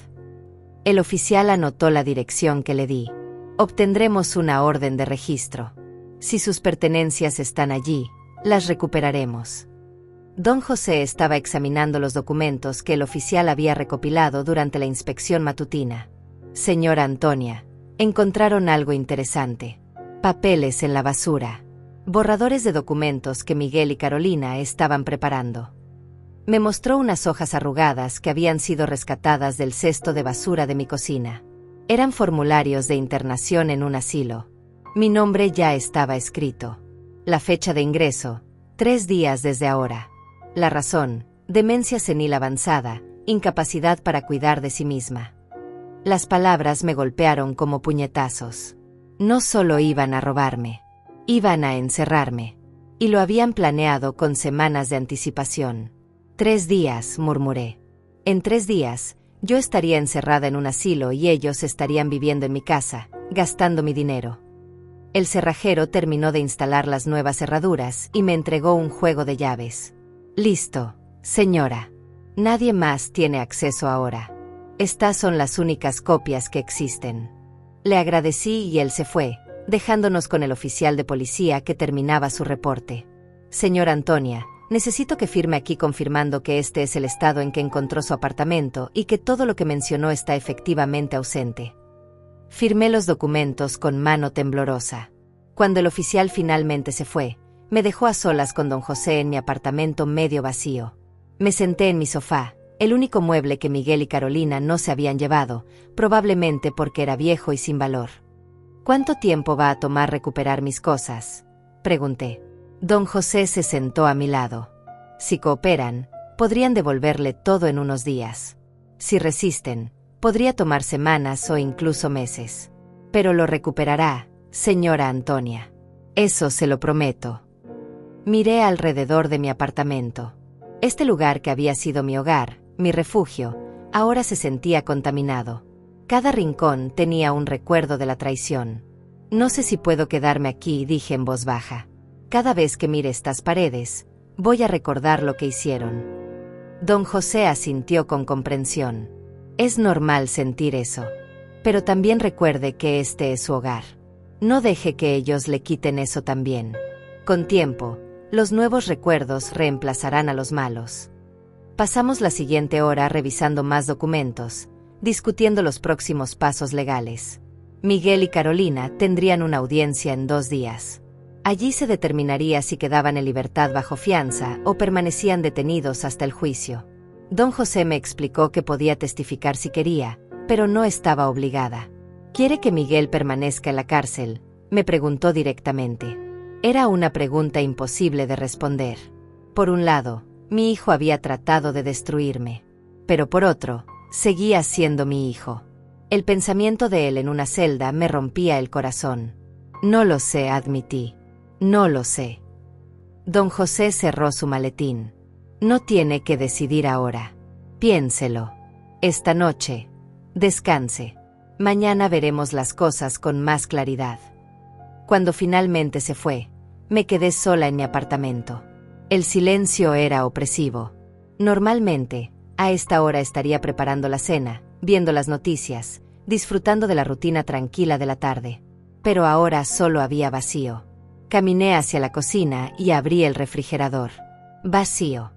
El oficial anotó la dirección que le di. Obtendremos una orden de registro. Si sus pertenencias están allí, las recuperaremos. Don José estaba examinando los documentos que el oficial había recopilado durante la inspección matutina. Señora Antonia, encontraron algo interesante. Papeles en la basura. Borradores de documentos que Miguel y Carolina estaban preparando. Me mostró unas hojas arrugadas que habían sido rescatadas del cesto de basura de mi cocina. Eran formularios de internación en un asilo. Mi nombre ya estaba escrito. La fecha de ingreso, 3 días desde ahora. La razón, demencia senil avanzada, incapacidad para cuidar de sí misma. Las palabras me golpearon como puñetazos. No solo iban a robarme, iban a encerrarme. Y lo habían planeado con semanas de anticipación. 3 días, murmuré. En 3 días, yo estaría encerrada en un asilo y ellos estarían viviendo en mi casa, gastando mi dinero. El cerrajero terminó de instalar las nuevas cerraduras y me entregó un juego de llaves. Listo, señora. Nadie más tiene acceso ahora. Estas son las únicas copias que existen. Le agradecí y él se fue, dejándonos con el oficial de policía que terminaba su reporte. Señora Antonia, necesito que firme aquí confirmando que este es el estado en que encontró su apartamento y que todo lo que mencionó está efectivamente ausente. Firmé los documentos con mano temblorosa. Cuando el oficial finalmente se fue, me dejó a solas con don José en mi apartamento medio vacío. Me senté en mi sofá, el único mueble que Miguel y Carolina no se habían llevado, probablemente porque era viejo y sin valor. ¿Cuánto tiempo va a tomar recuperar mis cosas?, pregunté. Don José se sentó a mi lado. Si cooperan, podrían devolverle todo en unos días. Si resisten, podría tomar semanas o incluso meses. Pero lo recuperará, señora Antonia. Eso se lo prometo. Miré alrededor de mi apartamento. Este lugar que había sido mi hogar, mi refugio, ahora se sentía contaminado. Cada rincón tenía un recuerdo de la traición. No sé si puedo quedarme aquí, dije en voz baja. Cada vez que mire estas paredes, voy a recordar lo que hicieron. Don José asintió con comprensión. Es normal sentir eso. Pero también recuerde que este es su hogar. No deje que ellos le quiten eso también. Con tiempo, los nuevos recuerdos reemplazarán a los malos. Pasamos la siguiente hora revisando más documentos, discutiendo los próximos pasos legales. Miguel y Carolina tendrían una audiencia en 2 días. Allí se determinaría si quedaban en libertad bajo fianza o permanecían detenidos hasta el juicio. Don José me explicó que podía testificar si quería, pero no estaba obligada. ¿Quiere que Miguel permanezca en la cárcel?, me preguntó directamente. Era una pregunta imposible de responder. Por un lado, mi hijo había tratado de destruirme. Pero por otro, seguía siendo mi hijo. El pensamiento de él en una celda me rompía el corazón. No lo sé, admití. No lo sé. Don José cerró su maletín. No tiene que decidir ahora. Piénselo. Esta noche. Descanse. Mañana veremos las cosas con más claridad. Cuando finalmente se fue, me quedé sola en mi apartamento. El silencio era opresivo. Normalmente, a esta hora estaría preparando la cena, viendo las noticias, disfrutando de la rutina tranquila de la tarde. Pero ahora solo había vacío. Caminé hacia la cocina y abrí el refrigerador. Vacío.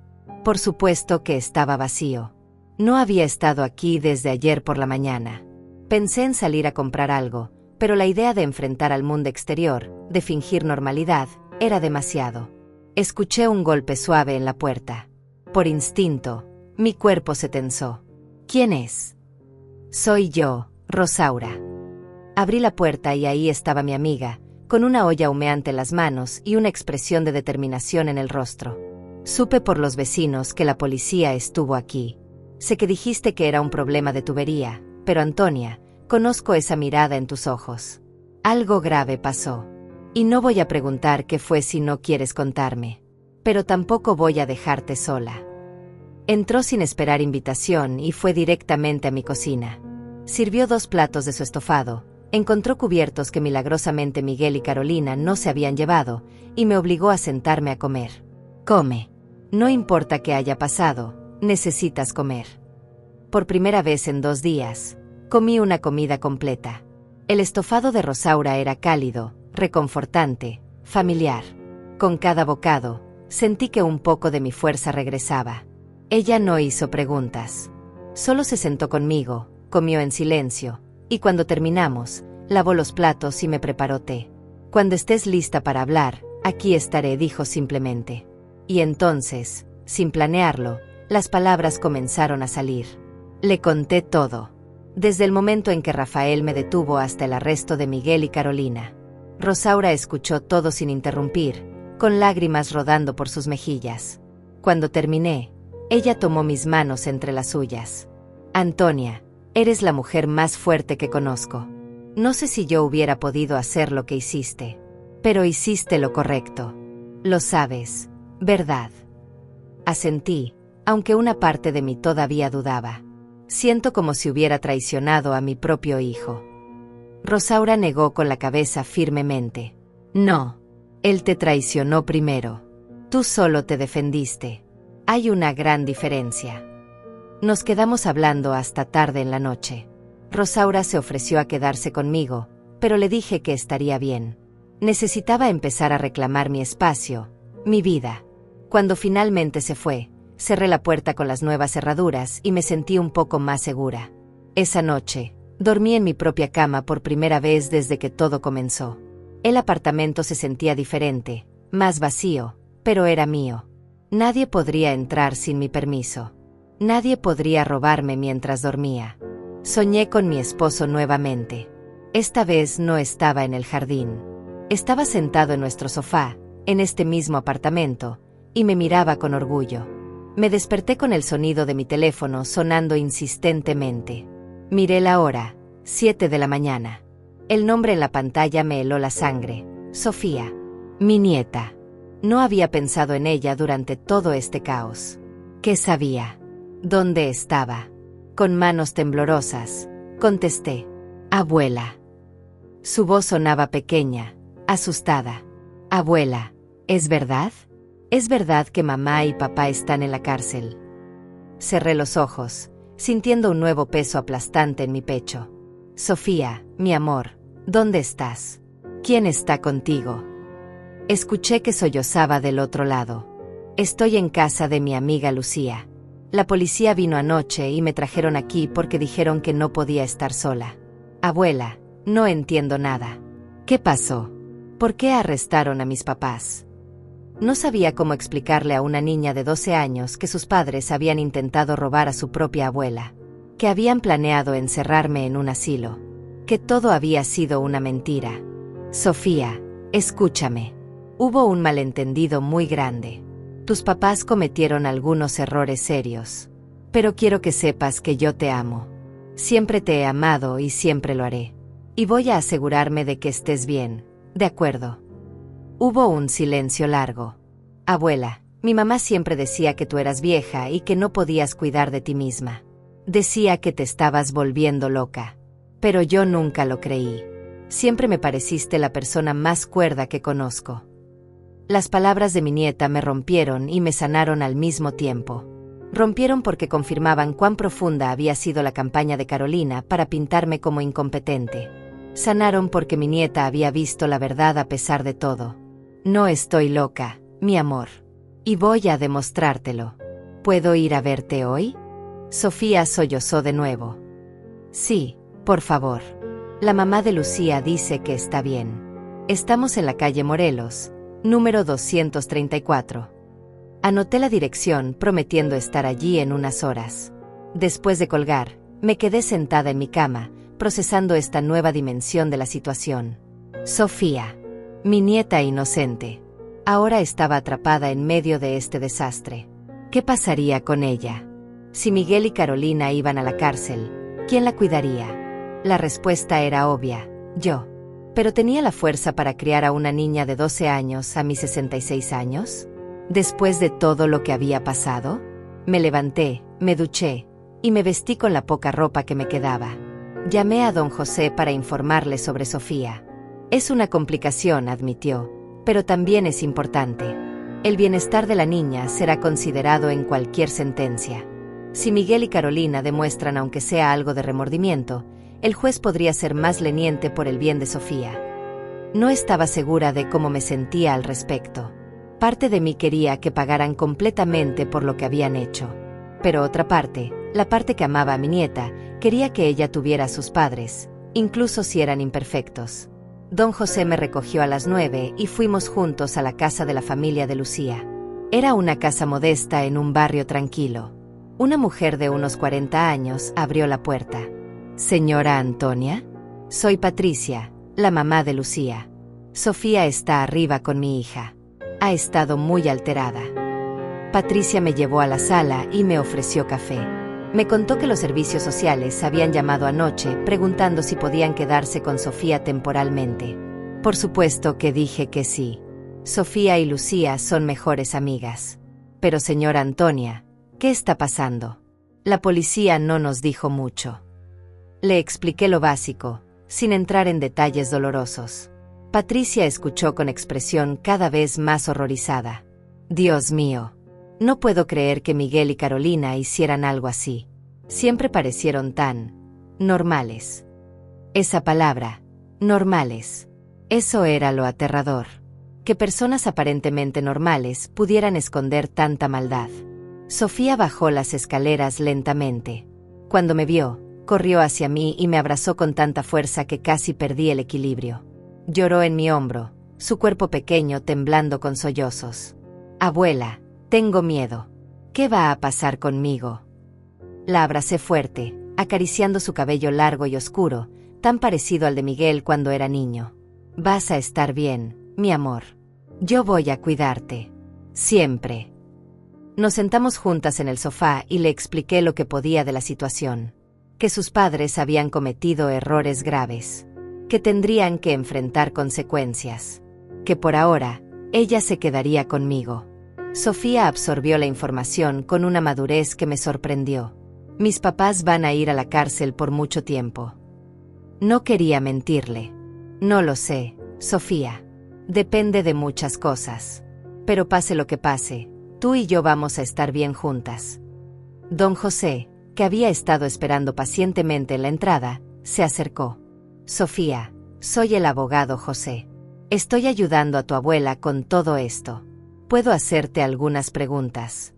Por supuesto que estaba vacío. No había estado aquí desde ayer por la mañana. Pensé en salir a comprar algo, pero la idea de enfrentar al mundo exterior, de fingir normalidad, era demasiado. Escuché un golpe suave en la puerta. Por instinto, mi cuerpo se tensó. ¿Quién es? Soy yo, Rosaura. Abrí la puerta y ahí estaba mi amiga, con una olla humeante en las manos y una expresión de determinación en el rostro. Supe por los vecinos que la policía estuvo aquí. Sé que dijiste que era un problema de tubería, pero Antonia, conozco esa mirada en tus ojos. Algo grave pasó. Y no voy a preguntar qué fue si no quieres contarme. Pero tampoco voy a dejarte sola. Entró sin esperar invitación y fue directamente a mi cocina. Sirvió 2 platos de su estofado, encontró cubiertos que milagrosamente Miguel y Carolina no se habían llevado, y me obligó a sentarme a comer. Come. No importa qué haya pasado, necesitas comer. Por primera vez en 2 días, comí una comida completa. El estofado de Rosaura era cálido, reconfortante, familiar. Con cada bocado, sentí que un poco de mi fuerza regresaba. Ella no hizo preguntas. Solo se sentó conmigo, comió en silencio, y cuando terminamos, lavó los platos y me preparó té. Cuando estés lista para hablar, aquí estaré, dijo simplemente. Y entonces, sin planearlo, las palabras comenzaron a salir. Le conté todo. Desde el momento en que Rafael me detuvo hasta el arresto de Miguel y Carolina. Rosaura escuchó todo sin interrumpir, con lágrimas rodando por sus mejillas. Cuando terminé, ella tomó mis manos entre las suyas. Antonia, eres la mujer más fuerte que conozco. No sé si yo hubiera podido hacer lo que hiciste, pero hiciste lo correcto. Lo sabes, ¿verdad? Asentí, aunque una parte de mí todavía dudaba. Siento como si hubiera traicionado a mi propio hijo. Rosaura negó con la cabeza firmemente. No, él te traicionó primero. Tú solo te defendiste. Hay una gran diferencia. Nos quedamos hablando hasta tarde en la noche. Rosaura se ofreció a quedarse conmigo, pero le dije que estaría bien. Necesitaba empezar a reclamar mi espacio, mi vida. Cuando finalmente se fue, cerré la puerta con las nuevas cerraduras y me sentí un poco más segura. Esa noche, dormí en mi propia cama por primera vez desde que todo comenzó. El apartamento se sentía diferente, más vacío, pero era mío. Nadie podría entrar sin mi permiso. Nadie podría robarme mientras dormía. Soñé con mi esposo nuevamente. Esta vez no estaba en el jardín. Estaba sentado en nuestro sofá, en este mismo apartamento, y me miraba con orgullo. Me desperté con el sonido de mi teléfono sonando insistentemente. Miré la hora, 7 de la mañana. El nombre en la pantalla me heló la sangre. Sofía. Mi nieta. No había pensado en ella durante todo este caos. ¿Qué sabía? ¿Dónde estaba? Con manos temblorosas, contesté. Abuela. Su voz sonaba pequeña, asustada. Abuela, ¿es verdad? ¿Es verdad que mamá y papá están en la cárcel? Cerré los ojos, sintiendo un nuevo peso aplastante en mi pecho. Sofía, mi amor, ¿dónde estás? ¿Quién está contigo? Escuché que sollozaba del otro lado. Estoy en casa de mi amiga Lucía. La policía vino anoche y me trajeron aquí porque dijeron que no podía estar sola. Abuela, no entiendo nada. ¿Qué pasó? ¿Por qué arrestaron a mis papás? No sabía cómo explicarle a una niña de 12 años que sus padres habían intentado robar a su propia abuela, que habían planeado encerrarme en un asilo, que todo había sido una mentira. Sofía, escúchame. Hubo un malentendido muy grande. Tus papás cometieron algunos errores serios. Pero quiero que sepas que yo te amo. Siempre te he amado y siempre lo haré. Y voy a asegurarme de que estés bien, ¿de acuerdo? Hubo un silencio largo. Abuela, mi mamá siempre decía que tú eras vieja y que no podías cuidar de ti misma. Decía que te estabas volviendo loca. Pero yo nunca lo creí. Siempre me pareciste la persona más cuerda que conozco. Las palabras de mi nieta me rompieron y me sanaron al mismo tiempo. Rompieron porque confirmaban cuán profunda había sido la campaña de Carolina para pintarme como incompetente. Sanaron porque mi nieta había visto la verdad a pesar de todo. No estoy loca, mi amor. Y voy a demostrártelo. ¿Puedo ir a verte hoy? Sofía sollozó de nuevo. Sí, por favor. La mamá de Lucía dice que está bien. Estamos en la calle Morelos, número 234. Anoté la dirección prometiendo estar allí en unas horas. Después de colgar, me quedé sentada en mi cama, procesando esta nueva dimensión de la situación. Sofía, mi nieta inocente, ahora estaba atrapada en medio de este desastre. ¿Qué pasaría con ella? Si Miguel y Carolina iban a la cárcel, ¿quién la cuidaría? La respuesta era obvia, yo. ¿Pero tenía la fuerza para criar a una niña de 12 años a mis 66 años? Después de todo lo que había pasado, me levanté, me duché, y me vestí con la poca ropa que me quedaba. Llamé a don José para informarle sobre Sofía. Es una complicación, admitió, pero también es importante. El bienestar de la niña será considerado en cualquier sentencia. Si Miguel y Carolina demuestran aunque sea algo de remordimiento, el juez podría ser más leniente por el bien de Sofía. No estaba segura de cómo me sentía al respecto. Parte de mí quería que pagaran completamente por lo que habían hecho. Pero otra parte, la parte que amaba a mi nieta, quería que ella tuviera a sus padres, incluso si eran imperfectos. Don José me recogió a las 9 y fuimos juntos a la casa de la familia de Lucía. Era una casa modesta en un barrio tranquilo. Una mujer de unos 40 años abrió la puerta. Señora Antonia, soy Patricia, la mamá de Lucía. Sofía está arriba con mi hija. Ha estado muy alterada. Patricia me llevó a la sala y me ofreció café. Me contó que los servicios sociales habían llamado anoche preguntando si podían quedarse con Sofía temporalmente. Por supuesto que dije que sí. Sofía y Lucía son mejores amigas. Pero señora Antonia, ¿qué está pasando? La policía no nos dijo mucho. Le expliqué lo básico, sin entrar en detalles dolorosos. Patricia escuchó con expresión cada vez más horrorizada. Dios mío, no puedo creer que Miguel y Carolina hicieran algo así. Siempre parecieron tan normales. Esa palabra, Normales. Eso era lo aterrador. Que personas aparentemente normales pudieran esconder tanta maldad. Sofía bajó las escaleras lentamente. Cuando me vio, corrió hacia mí y me abrazó con tanta fuerza que casi perdí el equilibrio. Lloró en mi hombro, su cuerpo pequeño temblando con sollozos. Abuela, tengo miedo. ¿Qué va a pasar conmigo? La abracé fuerte, acariciando su cabello largo y oscuro, tan parecido al de Miguel cuando era niño. Vas a estar bien, mi amor. Yo voy a cuidarte. Siempre. Nos sentamos juntas en el sofá y le expliqué lo que podía de la situación. Que sus padres habían cometido errores graves. Que tendrían que enfrentar consecuencias. Que por ahora, ella se quedaría conmigo. Sofía absorbió la información con una madurez que me sorprendió. Mis papás van a ir a la cárcel por mucho tiempo. No quería mentirle. No lo sé, Sofía. Depende de muchas cosas. Pero pase lo que pase, tú y yo vamos a estar bien juntas. Don José, que había estado esperando pacientemente en la entrada, se acercó. Sofía, soy el abogado José. Estoy ayudando a tu abuela con todo esto. ¿Puedo hacerte algunas preguntas?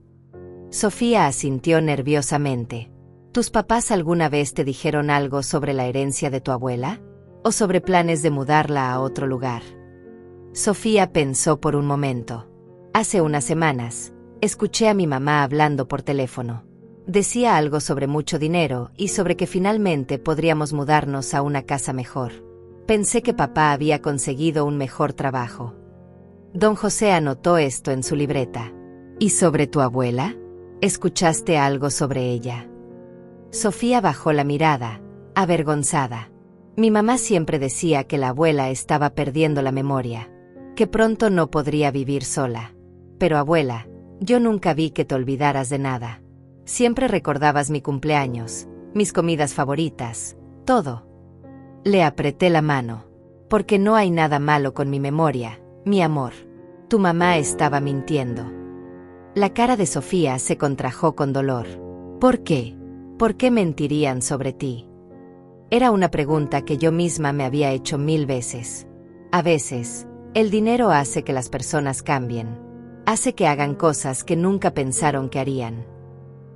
Sofía asintió nerviosamente. ¿Tus papás alguna vez te dijeron algo sobre la herencia de tu abuela? ¿O sobre planes de mudarla a otro lugar? Sofía pensó por un momento. Hace unas semanas, escuché a mi mamá hablando por teléfono. Decía algo sobre mucho dinero y sobre que finalmente podríamos mudarnos a una casa mejor. Pensé que papá había conseguido un mejor trabajo. Don José anotó esto en su libreta. ¿Y sobre tu abuela? ¿Escuchaste algo sobre ella? Sofía bajó la mirada, avergonzada. Mi mamá siempre decía que la abuela estaba perdiendo la memoria, que pronto no podría vivir sola. Pero abuela, yo nunca vi que te olvidaras de nada. Siempre recordabas mi cumpleaños, mis comidas favoritas, todo. Le apreté la mano. Porque no hay nada malo con mi memoria, mi amor. Tu mamá estaba mintiendo. La cara de Sofía se contrajo con dolor. ¿Por qué? ¿Por qué mentirían sobre ti? Era una pregunta que yo misma me había hecho 1000 veces. A veces, el dinero hace que las personas cambien. Hace que hagan cosas que nunca pensaron que harían.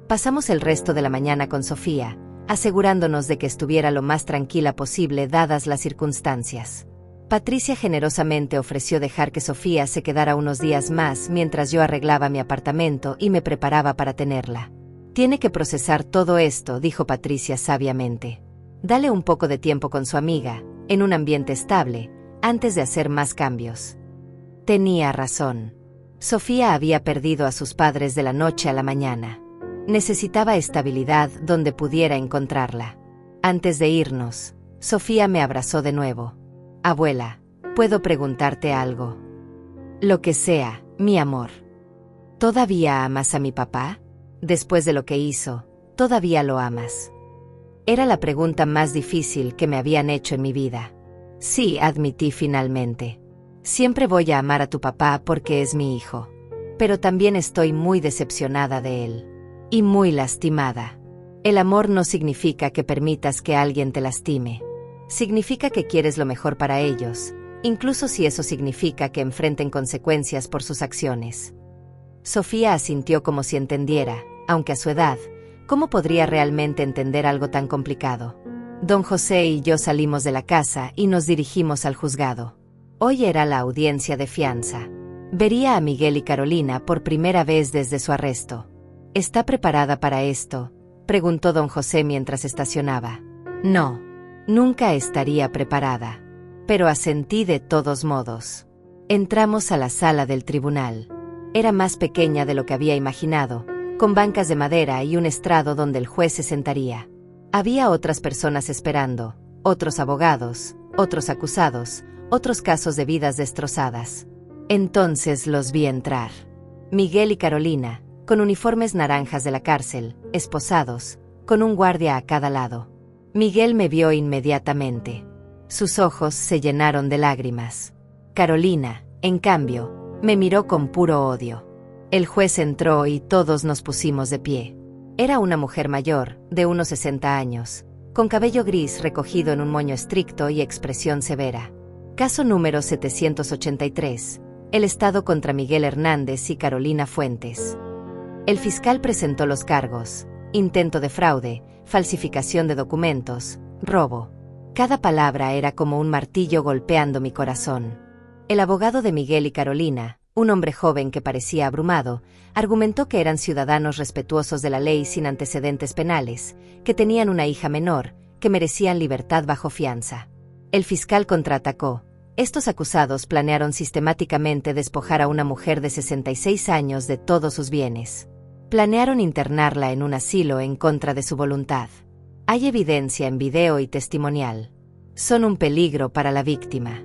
Pasamos el resto de la mañana con Sofía, asegurándonos de que estuviera lo más tranquila posible dadas las circunstancias. Patricia generosamente ofreció dejar que Sofía se quedara unos días más mientras yo arreglaba mi apartamento y me preparaba para tenerla. Tiene que procesar todo esto, dijo Patricia sabiamente. Dale un poco de tiempo con su amiga, en un ambiente estable, antes de hacer más cambios. Tenía razón. Sofía había perdido a sus padres de la noche a la mañana. Necesitaba estabilidad donde pudiera encontrarla. Antes de irnos, Sofía me abrazó de nuevo. Abuela, ¿puedo preguntarte algo? Lo que sea, mi amor. ¿Todavía amas a mi papá? Después de lo que hizo, ¿todavía lo amas? Era la pregunta más difícil que me habían hecho en mi vida. Sí, admití finalmente. Siempre voy a amar a tu papá porque es mi hijo. Pero también estoy muy decepcionada de él. Y muy lastimada. El amor no significa que permitas que alguien te lastime. Significa que quieres lo mejor para ellos, incluso si eso significa que enfrenten consecuencias por sus acciones. Sofía asintió como si entendiera, aunque a su edad, ¿cómo podría realmente entender algo tan complicado? Don José y yo salimos de la casa y nos dirigimos al juzgado. Hoy era la audiencia de fianza. Vería a Miguel y Carolina por primera vez desde su arresto. ¿Está preparada para esto?, preguntó don José mientras estacionaba. No, nunca estaría preparada. Pero asentí de todos modos. Entramos a la sala del tribunal. Era más pequeña de lo que había imaginado, con bancas de madera y un estrado donde el juez se sentaría. Había otras personas esperando, otros abogados, otros acusados, otros casos de vidas destrozadas. Entonces los vi entrar. Miguel y Carolina, con uniformes naranjas de la cárcel, esposados, con un guardia a cada lado. Miguel me vio inmediatamente. Sus ojos se llenaron de lágrimas. Carolina, en cambio, me miró con puro odio. El juez entró y todos nos pusimos de pie. Era una mujer mayor, de unos 60 años, con cabello gris recogido en un moño estricto y expresión severa. Caso número 783. El Estado contra Miguel Hernández y Carolina Fuentes. El fiscal presentó los cargos: intento de fraude, falsificación de documentos, robo. Cada palabra era como un martillo golpeando mi corazón. El abogado de Miguel y Carolina, un hombre joven que parecía abrumado, argumentó que eran ciudadanos respetuosos de la ley sin antecedentes penales, que tenían una hija menor, que merecían libertad bajo fianza. El fiscal contraatacó: estos acusados planearon sistemáticamente despojar a una mujer de 66 años de todos sus bienes. Planearon internarla en un asilo en contra de su voluntad. Hay evidencia en video y testimonial. Son un peligro para la víctima.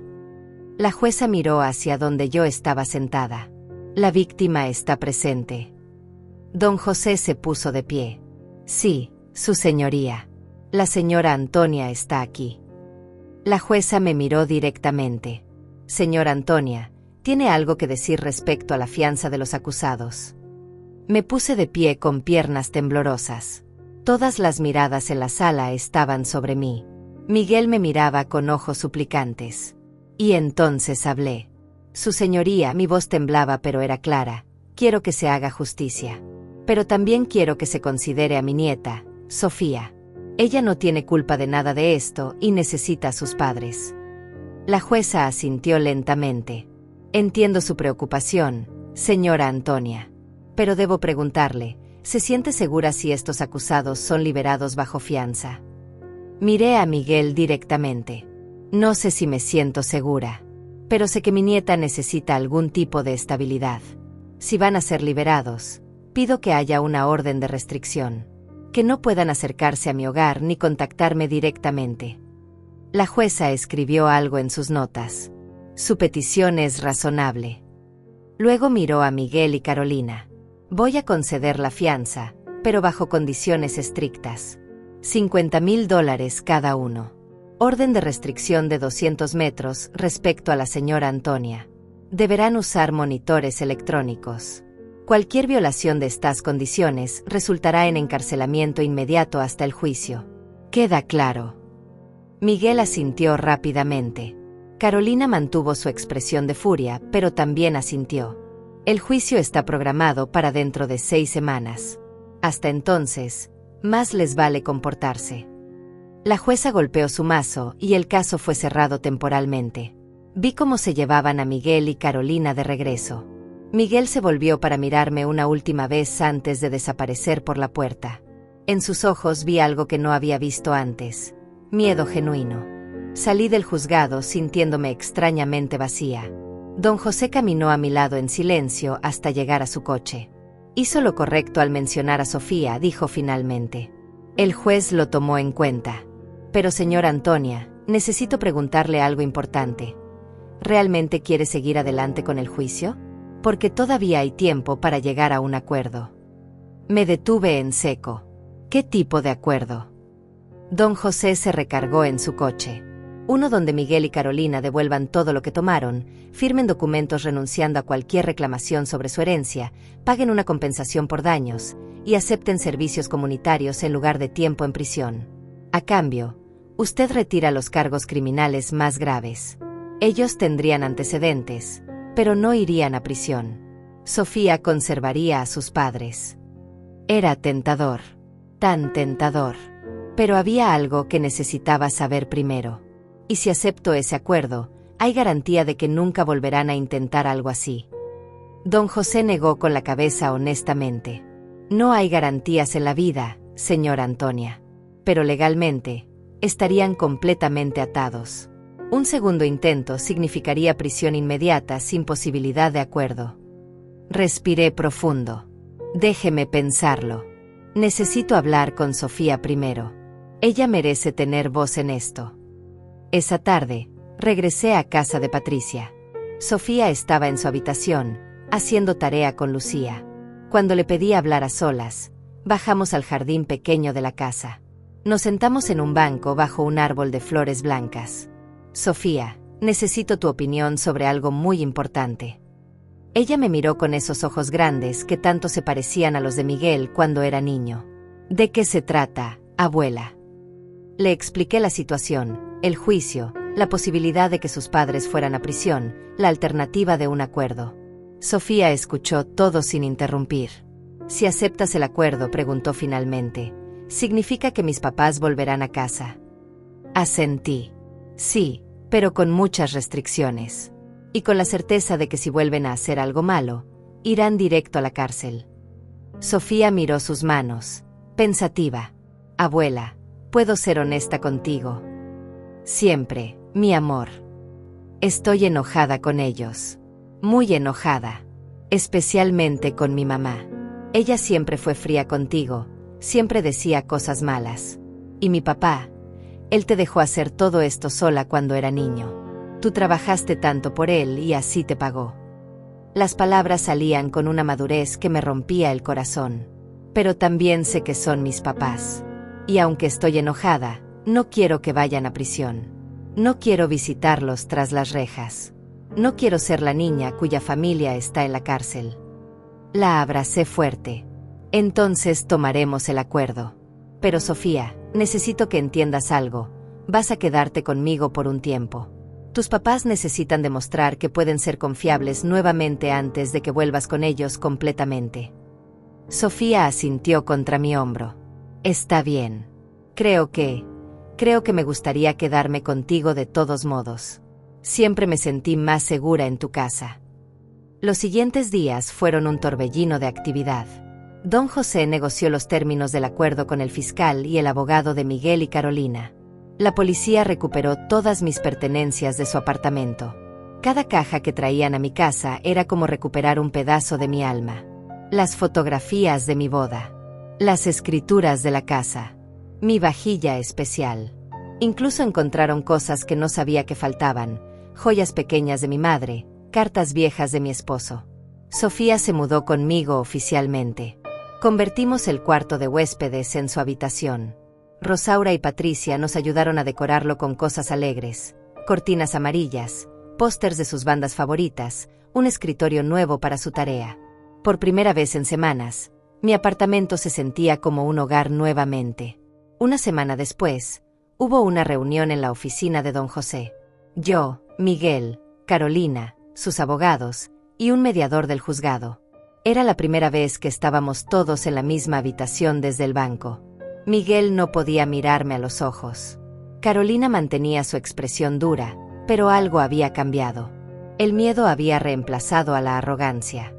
La jueza miró hacia donde yo estaba sentada. La víctima está presente. Don José se puso de pie. Sí, su señoría. La señora Antonia está aquí. La jueza me miró directamente. Señora Antonia, ¿tiene algo que decir respecto a la fianza de los acusados? Me puse de pie con piernas temblorosas. Todas las miradas en la sala estaban sobre mí. Miguel me miraba con ojos suplicantes. Y entonces hablé. Su señoría, mi voz temblaba pero era clara. Quiero que se haga justicia. Pero también quiero que se considere a mi nieta, Sofía. Ella no tiene culpa de nada de esto y necesita a sus padres. La jueza asintió lentamente. Entiendo su preocupación, señora Antonia. Pero debo preguntarle, ¿se siente segura si estos acusados son liberados bajo fianza? Miré a Miguel directamente. No sé si me siento segura, pero sé que mi nieta necesita algún tipo de estabilidad. Si van a ser liberados, pido que haya una orden de restricción. Que no puedan acercarse a mi hogar ni contactarme directamente. La jueza escribió algo en sus notas. Su petición es razonable. Luego miró a Miguel y Carolina. Voy a conceder la fianza, pero bajo condiciones estrictas. $50,000 cada uno. Orden de restricción de 200 metros respecto a la señora Antonia. Deberán usar monitores electrónicos. Cualquier violación de estas condiciones resultará en encarcelamiento inmediato hasta el juicio. ¿Queda claro? Miguel asintió rápidamente. Carolina mantuvo su expresión de furia, pero también asintió. El juicio está programado para dentro de 6 semanas. Hasta entonces, más les vale comportarse. La jueza golpeó su mazo y el caso fue cerrado temporalmente. Vi cómo se llevaban a Miguel y Carolina de regreso. Miguel se volvió para mirarme una última vez antes de desaparecer por la puerta. En sus ojos vi algo que no había visto antes: miedo genuino. Salí del juzgado sintiéndome extrañamente vacía. Don José caminó a mi lado en silencio hasta llegar a su coche. Hizo lo correcto al mencionar a Sofía, dijo finalmente. El juez lo tomó en cuenta. Pero señora Antonia, necesito preguntarle algo importante. ¿Realmente quiere seguir adelante con el juicio? Porque todavía hay tiempo para llegar a un acuerdo. Me detuve en seco. ¿Qué tipo de acuerdo? Don José se recargó en su coche. Uno donde Miguel y Carolina devuelvan todo lo que tomaron, firmen documentos renunciando a cualquier reclamación sobre su herencia, paguen una compensación por daños y acepten servicios comunitarios en lugar de tiempo en prisión. A cambio, usted retira los cargos criminales más graves. Ellos tendrían antecedentes, pero no irían a prisión. Sofía conservaría a sus padres. Era tentador, tan tentador. Pero había algo que necesitaba saber primero. Y si acepto ese acuerdo, hay garantía de que nunca volverán a intentar algo así. Don José negó con la cabeza honestamente. No hay garantías en la vida, señora Antonia. Pero legalmente, estarían completamente atados. Un segundo intento significaría prisión inmediata sin posibilidad de acuerdo. Respiré profundo. Déjeme pensarlo. Necesito hablar con Sofía primero. Ella merece tener voz en esto. Esa tarde, regresé a casa de Patricia. Sofía estaba en su habitación, haciendo tarea con Lucía. Cuando le pedí hablar a solas, bajamos al jardín pequeño de la casa. Nos sentamos en un banco bajo un árbol de flores blancas. Sofía, necesito tu opinión sobre algo muy importante. Ella me miró con esos ojos grandes que tanto se parecían a los de Miguel cuando era niño. ¿De qué se trata, abuela? Le expliqué la situación, el juicio, la posibilidad de que sus padres fueran a prisión, la alternativa de un acuerdo. Sofía escuchó todo sin interrumpir. «Si aceptas el acuerdo», preguntó finalmente, «¿significa que mis papás volverán a casa?» Asentí. «Sí, pero con muchas restricciones. Y con la certeza de que si vuelven a hacer algo malo, irán directo a la cárcel». Sofía miró sus manos, pensativa. «Abuela, ¿puedo ser honesta contigo?» «Siempre, mi amor. Estoy enojada con ellos. Muy enojada. Especialmente con mi mamá. Ella siempre fue fría contigo, siempre decía cosas malas. Y mi papá, él te dejó hacer todo esto sola cuando era niño. Tú trabajaste tanto por él y así te pagó». Las palabras salían con una madurez que me rompía el corazón. «Pero también sé que son mis papás. Y aunque estoy enojada, no quiero que vayan a prisión. No quiero visitarlos tras las rejas. No quiero ser la niña cuya familia está en la cárcel». La abracé fuerte. «Entonces tomaremos el acuerdo. Pero Sofía, necesito que entiendas algo. Vas a quedarte conmigo por un tiempo. Tus papás necesitan demostrar que pueden ser confiables nuevamente antes de que vuelvas con ellos completamente». Sofía asintió contra mi hombro. «Está bien. Creo que me gustaría quedarme contigo de todos modos. Siempre me sentí más segura en tu casa». Los siguientes días fueron un torbellino de actividad. Don José negoció los términos del acuerdo con el fiscal y el abogado de Miguel y Carolina. La policía recuperó todas mis pertenencias de su apartamento. Cada caja que traían a mi casa era como recuperar un pedazo de mi alma. Las fotografías de mi boda. Las escrituras de la casa. Mi vajilla especial. Incluso encontraron cosas que no sabía que faltaban, joyas pequeñas de mi madre, cartas viejas de mi esposo. Sofía se mudó conmigo oficialmente. Convertimos el cuarto de huéspedes en su habitación. Rosaura y Patricia nos ayudaron a decorarlo con cosas alegres, cortinas amarillas, pósters de sus bandas favoritas, un escritorio nuevo para su tarea. Por primera vez en semanas, mi apartamento se sentía como un hogar nuevamente. Una semana después, hubo una reunión en la oficina de don José. Yo, Miguel, Carolina, sus abogados, y un mediador del juzgado. Era la primera vez que estábamos todos en la misma habitación desde el banco. Miguel no podía mirarme a los ojos. Carolina mantenía su expresión dura, pero algo había cambiado. El miedo había reemplazado a la arrogancia.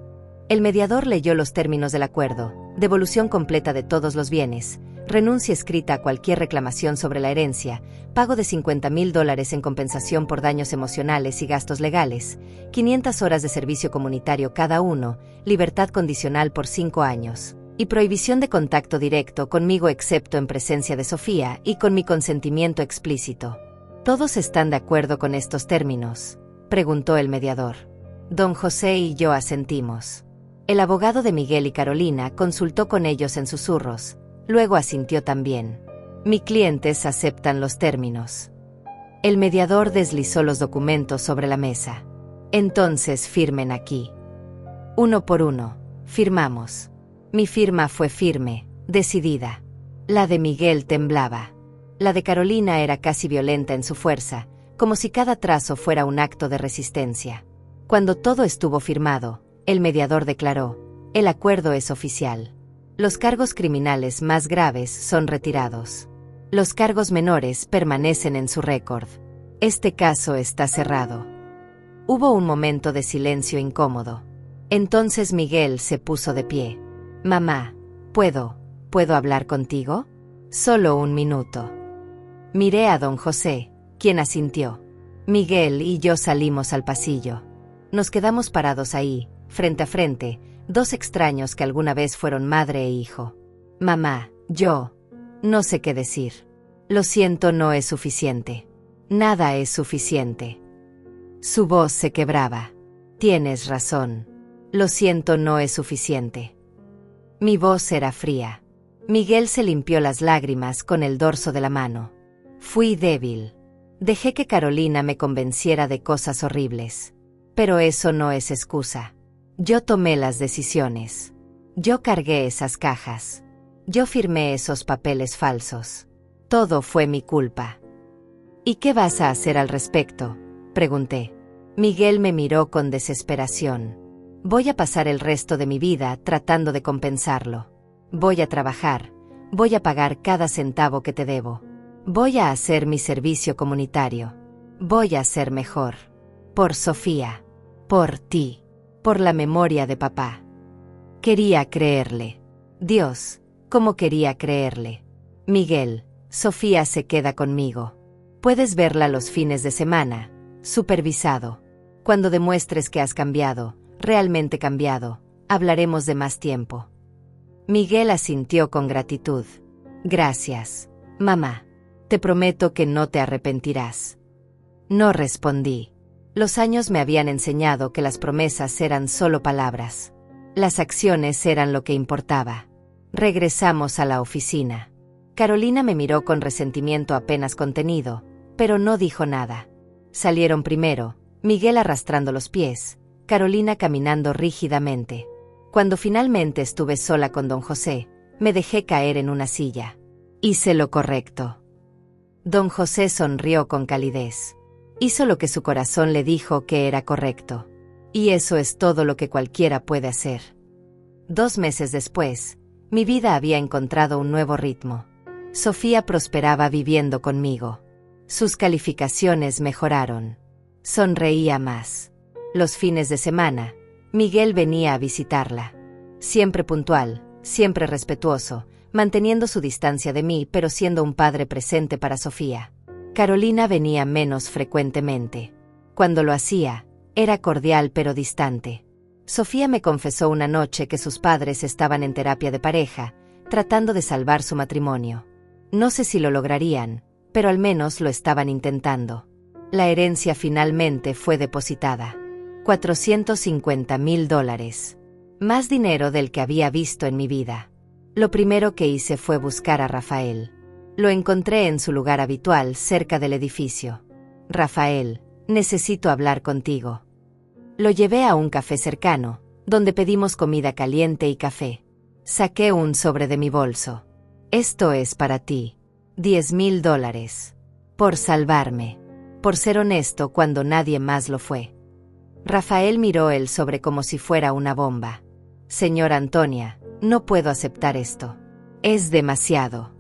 El mediador leyó los términos del acuerdo: devolución completa de todos los bienes, renuncia escrita a cualquier reclamación sobre la herencia, pago de $50,000 en compensación por daños emocionales y gastos legales, 500 horas de servicio comunitario cada uno, libertad condicional por 5 años, y prohibición de contacto directo conmigo excepto en presencia de Sofía y con mi consentimiento explícito. ¿Todos están de acuerdo con estos términos?, preguntó el mediador. Don José y yo asentimos. El abogado de Miguel y Carolina consultó con ellos en susurros. Luego asintió también. Mis clientes aceptan los términos. El mediador deslizó los documentos sobre la mesa. Entonces firmen aquí. Uno por uno, firmamos. Mi firma fue firme, decidida. La de Miguel temblaba. La de Carolina era casi violenta en su fuerza, como si cada trazo fuera un acto de resistencia. Cuando todo estuvo firmado, el mediador declaró: el acuerdo es oficial. Los cargos criminales más graves son retirados. Los cargos menores permanecen en su récord. Este caso está cerrado. Hubo un momento de silencio incómodo. Entonces Miguel se puso de pie. Mamá, ¿puedo hablar contigo? Solo un minuto. Miré a don José, quien asintió. Miguel y yo salimos al pasillo. Nos quedamos parados ahí, frente a frente, dos extraños que alguna vez fueron madre e hijo. Mamá, yo no sé qué decir. Lo siento, no es suficiente. Nada es suficiente. Su voz se quebraba. Tienes razón. Lo siento, no es suficiente. Mi voz era fría. Miguel se limpió las lágrimas con el dorso de la mano. Fui débil. Dejé que Carolina me convenciera de cosas horribles. Pero eso no es excusa. Yo tomé las decisiones. Yo cargué esas cajas. Yo firmé esos papeles falsos. Todo fue mi culpa. ¿Y qué vas a hacer al respecto?, pregunté. Miguel me miró con desesperación. Voy a pasar el resto de mi vida tratando de compensarlo. Voy a trabajar, voy a pagar cada centavo que te debo. Voy a hacer mi servicio comunitario. Voy a ser mejor. Por Sofía. Por ti. Por la memoria de papá. Quería creerle. Dios, cómo quería creerle. Miguel, Sofía se queda conmigo. Puedes verla los fines de semana, supervisado. Cuando demuestres que has cambiado, realmente cambiado, hablaremos de más tiempo. Miguel asintió con gratitud. Gracias, mamá. Te prometo que no te arrepentirás. No respondí. Los años me habían enseñado que las promesas eran solo palabras. Las acciones eran lo que importaba. Regresamos a la oficina. Carolina me miró con resentimiento apenas contenido, pero no dijo nada. Salieron primero, Miguel arrastrando los pies, Carolina caminando rígidamente. Cuando finalmente estuve sola con don José, me dejé caer en una silla. Hice lo correcto. Don José sonrió con calidez. Hizo lo que su corazón le dijo que era correcto. Y eso es todo lo que cualquiera puede hacer. 2 meses después, mi vida había encontrado un nuevo ritmo. Sofía prosperaba viviendo conmigo. Sus calificaciones mejoraron. Sonreía más. Los fines de semana, Miguel venía a visitarla. Siempre puntual, siempre respetuoso, manteniendo su distancia de mí pero siendo un padre presente para Sofía. Carolina venía menos frecuentemente. Cuando lo hacía, era cordial pero distante. Sofía me confesó una noche que sus padres estaban en terapia de pareja, tratando de salvar su matrimonio. No sé si lo lograrían, pero al menos lo estaban intentando. La herencia finalmente fue depositada. $450,000. Más dinero del que había visto en mi vida. Lo primero que hice fue buscar a Rafael. Lo encontré en su lugar habitual cerca del edificio. Rafael, necesito hablar contigo. Lo llevé a un café cercano, donde pedimos comida caliente y café. Saqué un sobre de mi bolso. Esto es para ti. $10,000. Por salvarme. Por ser honesto cuando nadie más lo fue. Rafael miró el sobre como si fuera una bomba. Señora Antonia, no puedo aceptar esto. Es demasiado.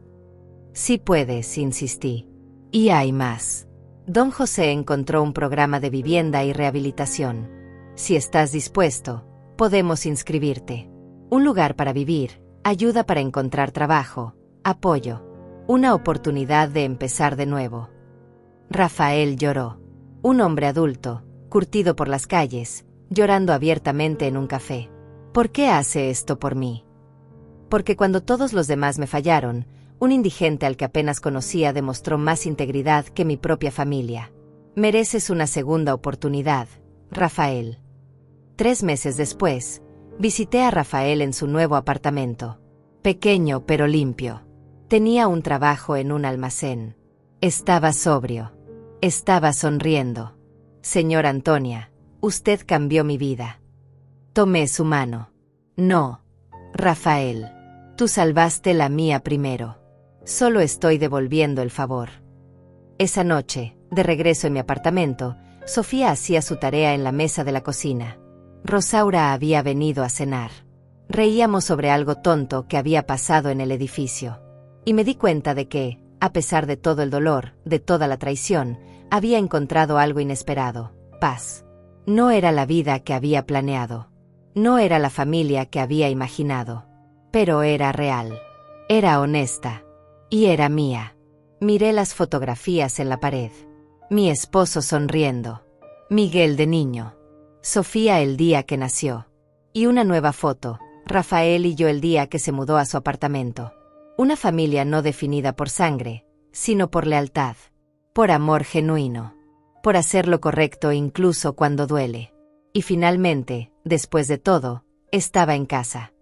Sí puedes, insistí. Y hay más. Don José encontró un programa de vivienda y rehabilitación. Si estás dispuesto, podemos inscribirte. Un lugar para vivir, ayuda para encontrar trabajo, apoyo. Una oportunidad de empezar de nuevo. Rafael lloró. Un hombre adulto, curtido por las calles, llorando abiertamente en un café. ¿Por qué hace esto por mí? Porque cuando todos los demás me fallaron, un indigente al que apenas conocía demostró más integridad que mi propia familia. Mereces una segunda oportunidad, Rafael. 3 meses después, visité a Rafael en su nuevo apartamento. Pequeño pero limpio. Tenía un trabajo en un almacén. Estaba sobrio. Estaba sonriendo. Señora Antonia, usted cambió mi vida. Tomé su mano. No, Rafael. Tú salvaste la mía primero. Solo estoy devolviendo el favor. Esa noche, de regreso en mi apartamento, Sofía hacía su tarea en la mesa de la cocina. Rosaura había venido a cenar. Reíamos sobre algo tonto que había pasado en el edificio. Y me di cuenta de que, a pesar de todo el dolor, de toda la traición, había encontrado algo inesperado: paz. No era la vida que había planeado. No era la familia que había imaginado. Pero era real. Era honesta. Y era mía. Miré las fotografías en la pared. Mi esposo sonriendo. Miguel de niño. Sofía el día que nació. Y una nueva foto, Rafael y yo el día que se mudó a su apartamento. Una familia no definida por sangre, sino por lealtad. Por amor genuino. Por hacer lo correcto incluso cuando duele. Y finalmente, después de todo, estaba en casa.